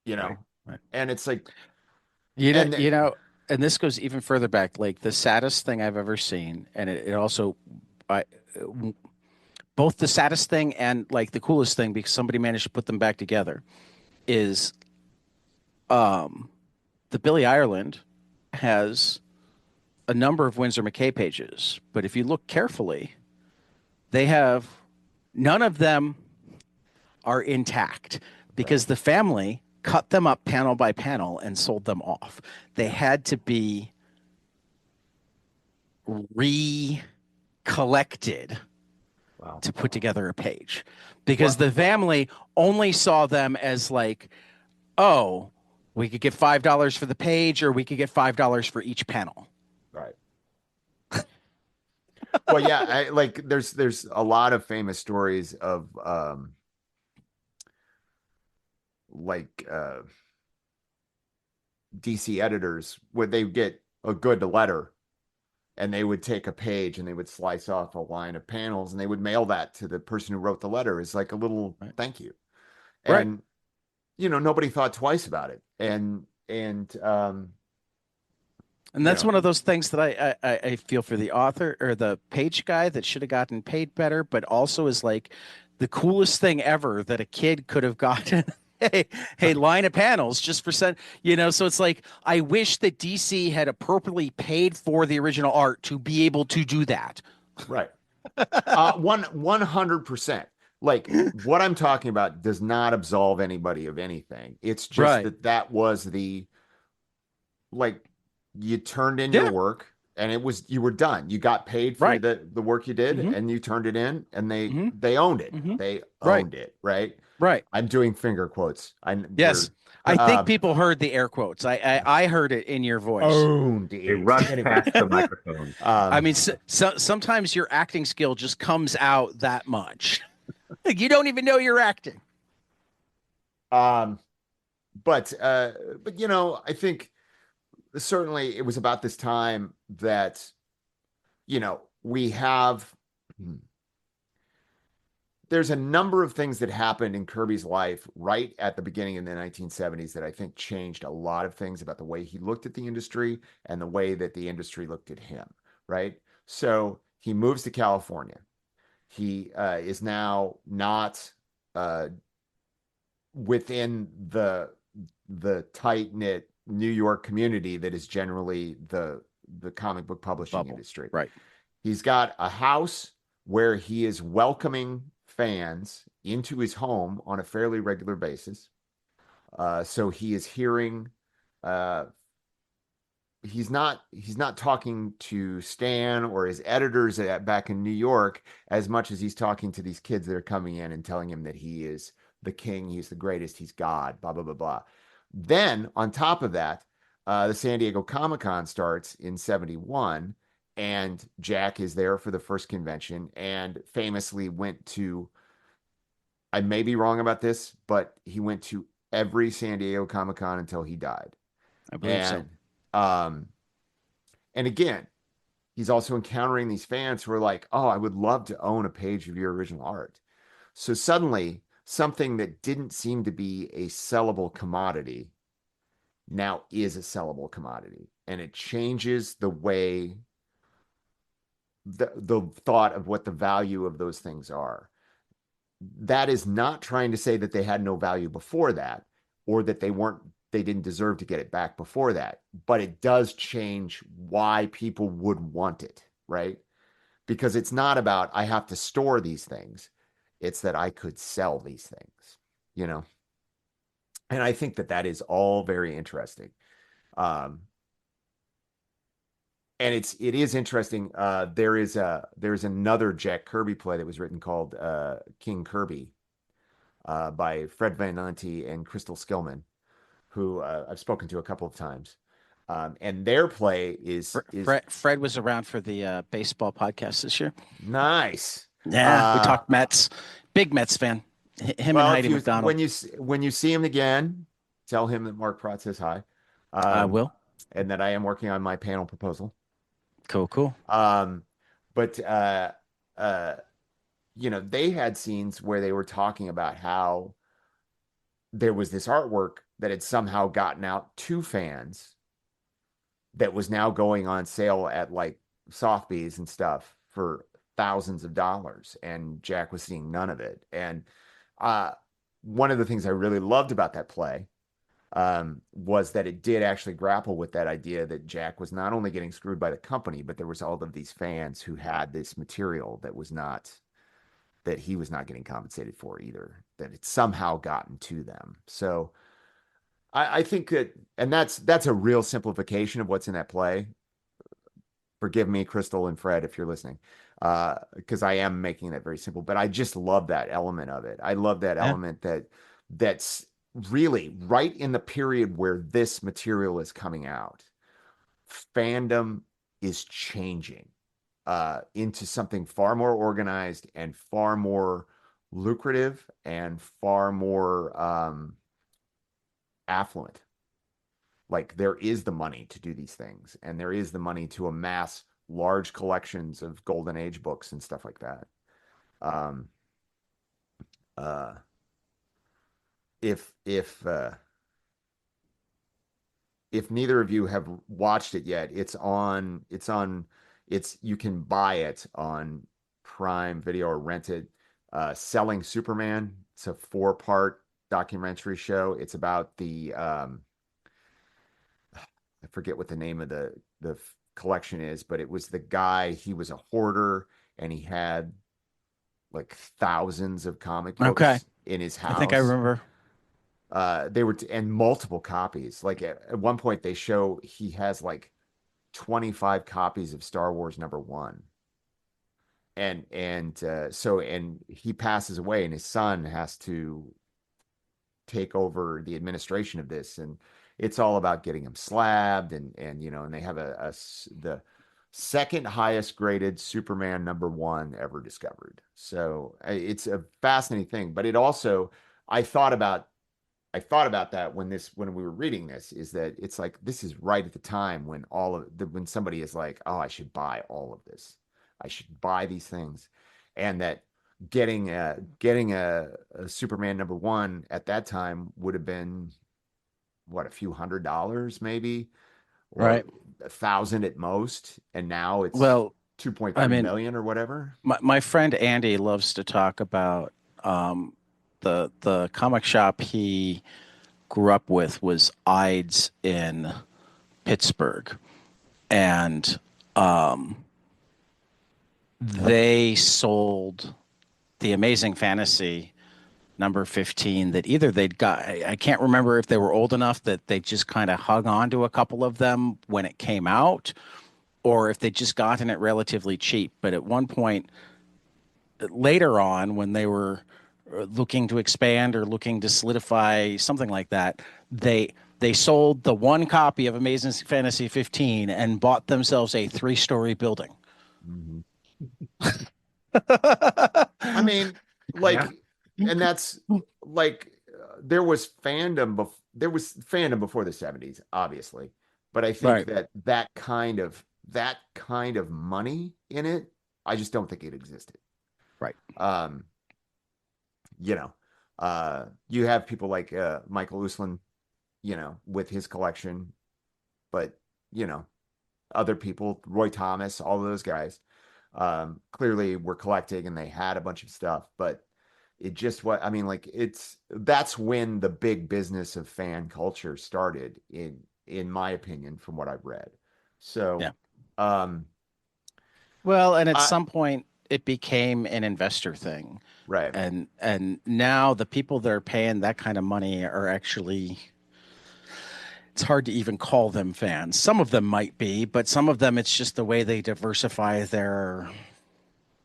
B: You know?
A: Right. Right.
B: And it's like,
A: You know,
B: and
A: you know, and this goes even further back. Like the saddest thing I've ever seen, and it also, I, both the saddest thing and like the coolest thing, because somebody managed to put them back together, is um, the Billy Ireland has a number of Winsor McCay pages, but if you look carefully, they have none of them are intact
B: right,
A: because the family cut them up panel by panel and sold them off. They
B: yeah,
A: had to be recollected
C: Wow.
A: to put together a page because
B: well,
A: the family only saw them as like, oh, we could get $5 for the page or we could get $5 for each panel.
B: right. Well, yeah, I like there's a lot of famous stories of like DC editors where they get a good letter and they would take a page and they would slice off a line of panels and they would mail that to the person who wrote the letter as like a little
A: Right.
B: thank you.
A: Right.
B: And nobody thought twice about it. And
A: And
B: you
A: that's
B: know,
A: one of those things that I feel for the author or the page guy that should have gotten paid better, but also is like the coolest thing ever that a kid could have gotten a line of panels just for so it's like I wish that DC had appropriately paid for the original art to be able to do that.
B: right. 100%. Like what I'm talking about does not absolve anybody of anything. It's just
A: Right.
B: that was the like you turned in your
A: Yeah.
B: work and you were done. You got paid for
A: Right.
B: the work you did
A: Hmm.
B: and you turned it in and they
A: Hmm.
B: they owned it.
A: Hmm.
B: They
A: Right.
B: owned it, right?
A: Right.
B: I'm doing finger quotes.
A: Yes.
B: We're
A: I think
B: um
A: people heard the air quotes. I heard it in your voice.
B: owned
C: They
B: it.
C: rushed
B: Anyway,
C: past the microphone.
A: I
B: um
A: mean, sometimes your acting skill just comes out that much. You don't even know you're acting.
B: um but I think certainly it was about this time that we have there's a number of things that happened in Kirby's life right at the beginning in the 1970s that I think changed a lot of things about the way he looked at the industry and the way that the industry looked at him, right? So he moves to California. He is now not uh, within the tight knit New York community that is generally the comic book publishing
A: Bubble.
B: industry.
A: Right.
B: He's got a house where he is welcoming fans into his home on a fairly regular basis. So he is hearing uh, he's not talking to Stan or his editors back in New York as much as he's talking to these kids that are coming in and telling him that he is the king, he's the greatest, he's God, blah blah blah blah. Then on top of that, the San Diego Comic Con starts in '71, and Jack is there for the first convention and famously went to, I may be wrong about this, but he went to every San Diego Comic-Con until he died.
A: I believe so.
B: And um and again, he's also encountering these fans who are like, "Oh, I would love to own a page of your original art." So suddenly, something that didn't seem to be a sellable commodity now is a sellable commodity, and it changes the way the thought of what the value of those things are. That is not trying to say that they had no value before that, or that they didn't deserve to get it back before that, but it does change why people would want it, right? Because it's not about I have to store these things. It's that I could sell these things, you know? And I think that that is all very interesting. Um, and it is interesting. There's another Jack Kirby play that was written called King Kirby by Fred Van Nante and Crystal Skillman, who I've spoken to a couple of times. And their play is
A: Fred was around for the baseball podcast this year.
B: nice.
A: Yeah, we talked Mets. Big Mets fan. Him and
B: Well,
A: Heidi McDonald.
B: when you see him again, tell him that Mark Pratt says hi,
A: I will.
B: and that I am working on my panel proposal.
A: Cool, cool.
B: But uh, they had scenes where they were talking about how there was this artwork that had somehow gotten out to fans that was now going on sale at like Sotheby's and stuff for thousands of dollars, and Jack was seeing none of it. And uh, one of the things I really loved about that play was that it did actually grapple with that idea that Jack was not only getting screwed by the company, but there was all of these fans who had this material that he was not getting compensated for either, that it's somehow gotten to them. So I think that, and that's a real simplification of what's in that play. Forgive me, Crystal and Fred, if you're listening, because I am making that very simple. But I just love that element of it. I love that element that's really right in the period where this material is coming out. Fandom is changing into something far more organized and far more lucrative and far more affluent. Like there is the money to do these things, and there is the money to amass large collections of golden age books and stuff like that. Um, uh, if neither of you have watched it yet, you can buy it on Prime Video or rent it. Selling Superman. It's a 4-part documentary show. It's about I forget what the name of the collection is, but it was the guy, he was a hoarder and he had like thousands of comic books in his house.
A: I think I remember.
B: They were and multiple copies. Like at one point they show he has like 25 copies of Star Wars #1. And he passes away and his son has to take over the administration of this, and it's all about getting him slabbed and they have the second highest graded Superman #1 ever discovered. So it's a fascinating thing, but it also I thought about that when we were reading this, is that it's like this is right at the time when when somebody is like, oh, I should buy all of this, I should buy these things, and that getting a Superman #1 at that time would have been what, a few $100 maybe, or
A: Right.
B: 1,000 at most, and now it's
A: Well,
B: 2.3 million or whatever.
A: My friend Andy loves to talk about the comic shop he grew up with was Ides in Pittsburgh, and they sold the Amazing Fantasy #15 that either they'd got, I can't remember if they were old enough that they just kind of hung on to a couple of them when it came out, or if they'd just gotten it relatively cheap. But at one point later on, when they were looking to expand or looking to solidify something like that, They sold the one copy of Amazing Fantasy 15 and bought themselves a 3-story building.
B: Mhm. I mean,
C: Yeah.
B: like, and that's like there was fandom before the 70s, obviously, but I think
A: Right.
B: that that kind of money in it, I just don't think it existed.
A: Right.
B: Um, you know, you have people like Michael Uslan, with his collection, but you know, other people, Roy Thomas, all of those guys, clearly were collecting and they had a bunch of stuff, but it just what I mean, like that's when the big business of fan culture started in my opinion, from what I've read. So,
A: Yeah.
B: um,
A: Well, and at
B: I
A: some point it became an investor thing.
B: right.
A: And now the people that are paying that kind of money are actually, it's hard to even call them fans. Some of them might be, but some of them it's just the way they diversify their.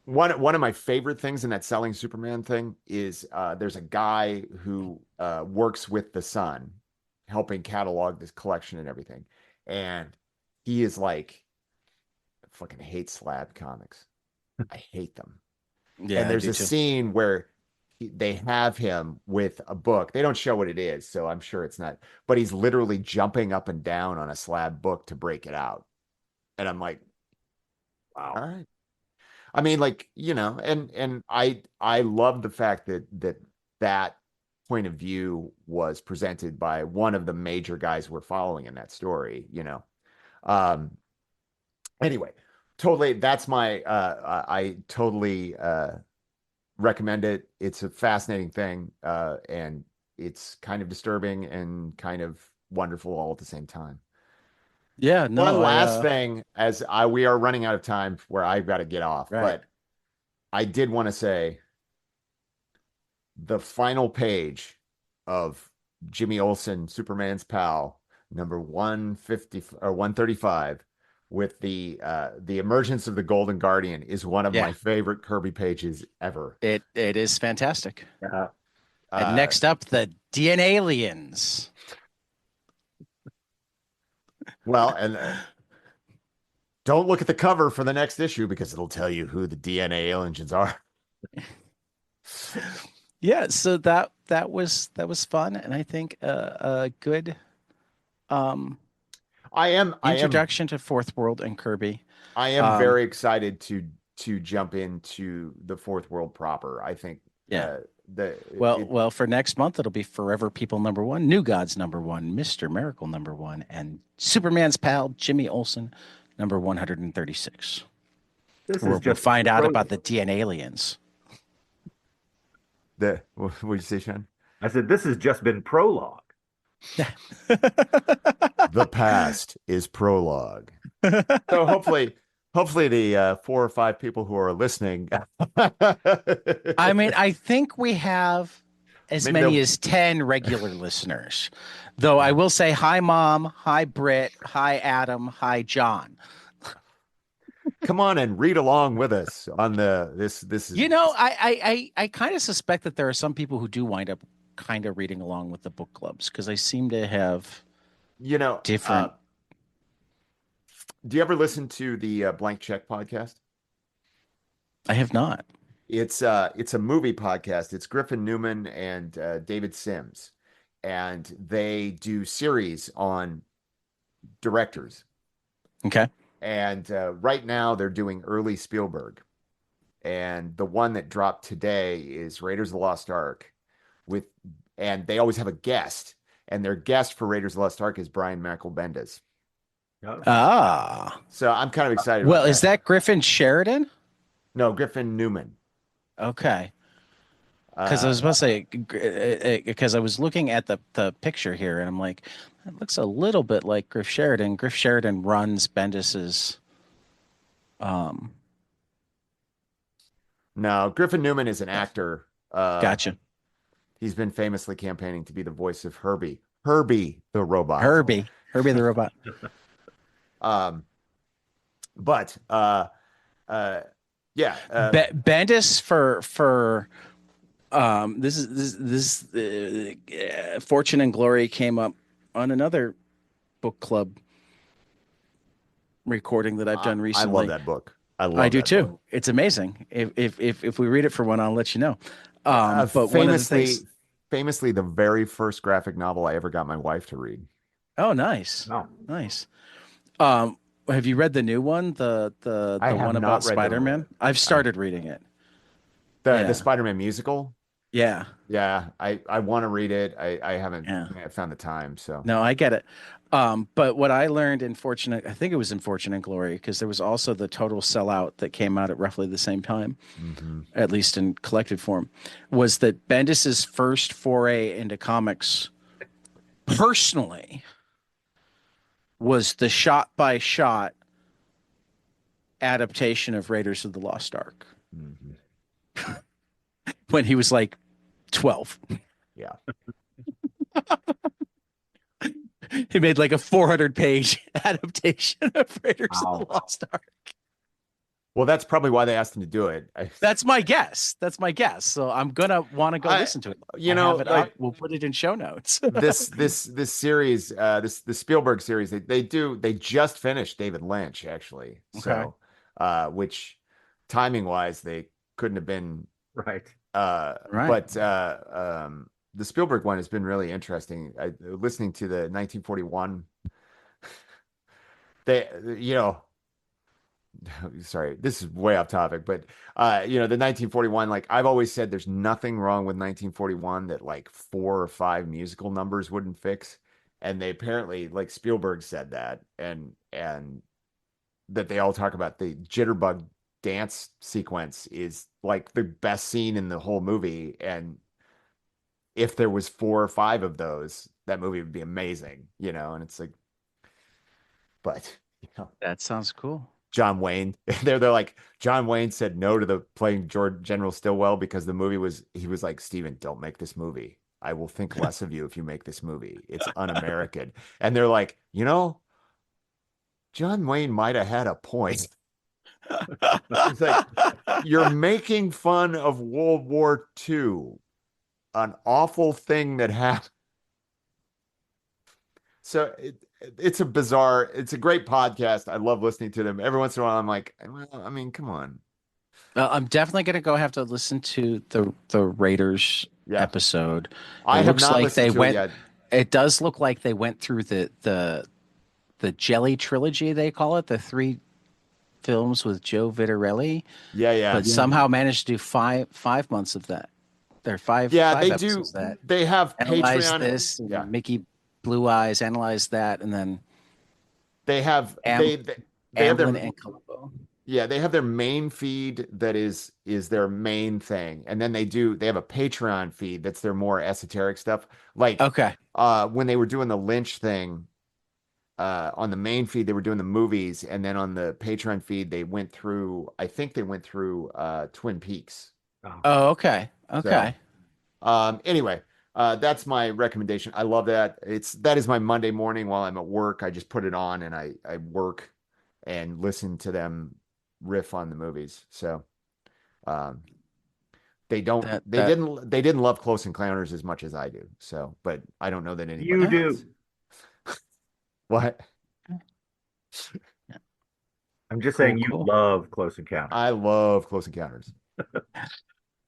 B: One of my favorite things in that selling Superman thing is there's a guy who works with the Sun, helping catalog this collection and everything, and he is like, I fucking hate slab comics. I hate them. And
A: Yeah, I
B: there's
A: do
B: a
A: too.
B: scene where they have him with a book. They don't show what it is, so I'm sure it's not. But he's literally jumping up and down on a slab book to break it out, and I'm like, all
C: Wow.
B: right. I mean, like, and I love the fact that point of view was presented by one of the major guys we're following in that story. Um, anyway, totally, that's my I totally recommend it. It's a fascinating thing, and it's kind of disturbing and kind of wonderful all at the same time.
A: Yeah,
B: One
A: no, I
B: last thing, as we are running out of time where I've got to get off,
A: right.
B: but I did want to say the final page of Jimmy Olsen, Superman's pal, number 150 or 135, with the emergence of the Golden Guardian, is one of
A: Yeah,
B: my favorite Kirby pages ever.
A: it is fantastic.
C: Yeah.
A: And
B: Uh,
A: next up, the DNA aliens.
B: well, and don't look at the cover for the next issue because it'll tell you who the DNA aliens are.
A: Yeah, so that was fun, and I think a good um
B: I am
A: introduction to Fourth World and Kirby.
B: I am
A: Um,
B: very excited to jump into the fourth world proper. I think
A: yeah.
B: the
A: Well,
B: it
A: well, for next month it'll be Forever People number one, New Gods number one, Mr. Miracle number one, and Superman's pal Jimmy Olsen number 136.
C: This
A: Where
C: is
A: we'll
C: just
A: find out about the
C: prologue.
A: DNA aliens.
B: what did you say, Sean?
C: I said, this has just been prologue.
B: The past is prologue. So hopefully the 4 or 5 people who are listening,
A: I mean, I think we have as
B: maybe
A: many
B: they'll
A: as 10 regular listeners. Though I will say hi, Mom. Hi, Britt. Hi, Adam. Hi, John.
B: come on and read along with us on this is
A: I kind of suspect that there are some people who do wind up kind of reading along with the book clubs because I seem to have
B: you know
A: different.
B: do you ever listen to the Blank Check podcast?
A: I have not.
B: It's a movie podcast. It's Griffin Newman and David Sims, and they do series on directors.
A: Okay.
B: And right now they're doing early Spielberg, and the one that dropped today is Raiders of the Lost Ark, with and they always have a guest, and their guest for Raiders of the Lost Ark is Brian Michael Bendis.
C: Yeah.
A: Ah.
B: So I'm kind of excited about
A: Well, is
B: that.
A: that Griffin Sheridan?
B: No, Griffin Newman.
A: Okay. Because I
B: Uh,
A: was about to say, because I was looking at the picture here, and I'm like, it looks a little bit like Griff Sheridan. Griff Sheridan runs Bendis's. Um,
B: no, Griffin Newman is an actor.
A: gotcha.
B: He's been famously campaigning to be the voice of Herbie, Herbie the robot.
A: Herbie the robot.
B: Um, but uh, yeah,
A: Bendis for this Fortune and Glory came up on another book club recording that I've done
B: I
A: recently.
B: love that book.
A: I do
B: that
A: too.
B: book.
A: It's amazing. If we read it for one, I'll let you know. But one of the things.
B: Famously, the very first graphic novel I ever got my wife to read.
A: Oh, nice,
C: No.
A: nice. Have you read the new one, the
B: I have
A: one
B: not
A: about
B: read the-
A: Spider-Man? I've started reading it.
B: The Spider-Man musical.
A: Yeah.
B: Yeah, I want to read it. I haven't
A: Yeah.
B: found the time. So
A: No, I get it. But what I learned I think it was in Fortune and Glory, because there was also the Total Sellout that came out at roughly the same time, at least in collected form, was that Bendis's first foray into comics personally was the shot-by-shot adaptation of Raiders of the Lost Ark when he was like 12.
B: yeah.
A: He made like a 400-page adaptation of Raiders of the
C: Wow.
A: Lost Ark.
B: Well, that's probably why they asked him to do it.
A: That's my guess. So I'm gonna want to go listen to it.
B: You
A: I
B: know,
A: have it
B: like
A: up. We'll put it in show notes.
B: this series, the Spielberg series, they just finished David Lynch actually. So, which timing wise, they couldn't have been
C: Right.
A: Right.
B: But the Spielberg one has been really interesting. Listening to the 1941. They, sorry, this is way off topic, but the 1941, like I've always said, there's nothing wrong with 1941 that like 4 or 5 musical numbers wouldn't fix. And they apparently, like Spielberg said that, and that they all talk about the jitterbug dance sequence is like the best scene in the whole movie. And if there was 4 or 5 of those, that movie would be amazing, and it's like, but
A: That sounds cool.
B: John Wayne, they're like, John Wayne said no to the playing General Stilwell because he was like, Steven, don't make this movie. I will think less of you if you make this movie. It's un-American. And they're like, John Wayne might have had a point. It's like, you're making fun of World War II, an awful thing that happened. So it's a great podcast. I love listening to them. Every once in a while, I'm like, well, I mean, come on.
A: I'm definitely gonna have to listen to the Raiders episode.
B: I have not listened to it yet.
A: It does look like they went through the Jelly trilogy, they call it, the 3 films with Joe Vitarelli. But somehow managed to do five months of that. There are five.
B: Yeah,
A: five
B: they
A: episodes
B: do.
A: of that.
B: They have
A: Analyze
B: Patreon.
A: this. And Mickey Blue Eyes analyze that, and then
B: they have they have
A: Amblin and Columbo.
B: Yeah, they have their main feed that is their main thing, and then they have a Patreon feed that's their more esoteric stuff. Like when they were doing the Lynch thing, on the main feed they were doing the movies, and then on the Patreon feed they went through. I think they went through Twin Peaks.
A: Oh, okay.
B: So, anyway, that's my recommendation. I love that. That is my Monday morning while I'm at work. I just put it on and I work and listen to them riff on the movies. So, they didn't love Close Encounters as much as I do. So, but I don't know that anybody
C: You do.
B: does. What?
C: I'm just saying you love Close Encounters.
B: I love Close Encounters.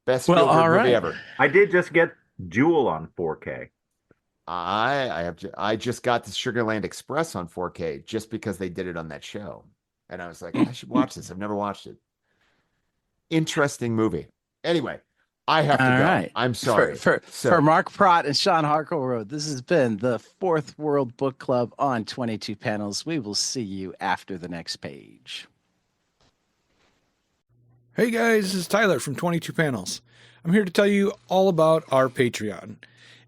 B: Best
A: Spielberg
B: movie ever.
C: I did just get Jewel on 4K.
B: I just got the Sugarland Express on 4K just because they did it on that show, and I was like, I should watch this. I've never watched it. Interesting movie. Anyway, I have to go.
A: Right.
B: I'm sorry.
A: For Mark Pracht and Sean Harklerode, this has been the Fourth World Book Club on 22 Panels. We will see you after the next page.
D: Hey guys, this is Tyler from 22 Panels. I'm here to tell you all about our Patreon.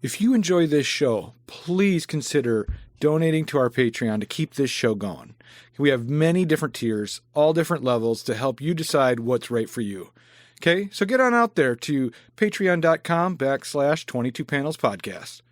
D: If you enjoy this show, please consider donating to our Patreon to keep this show going. We have many different tiers, all different levels to help you decide what's right for you. Okay, so get on out there to patreon.com/22 Panels Podcast.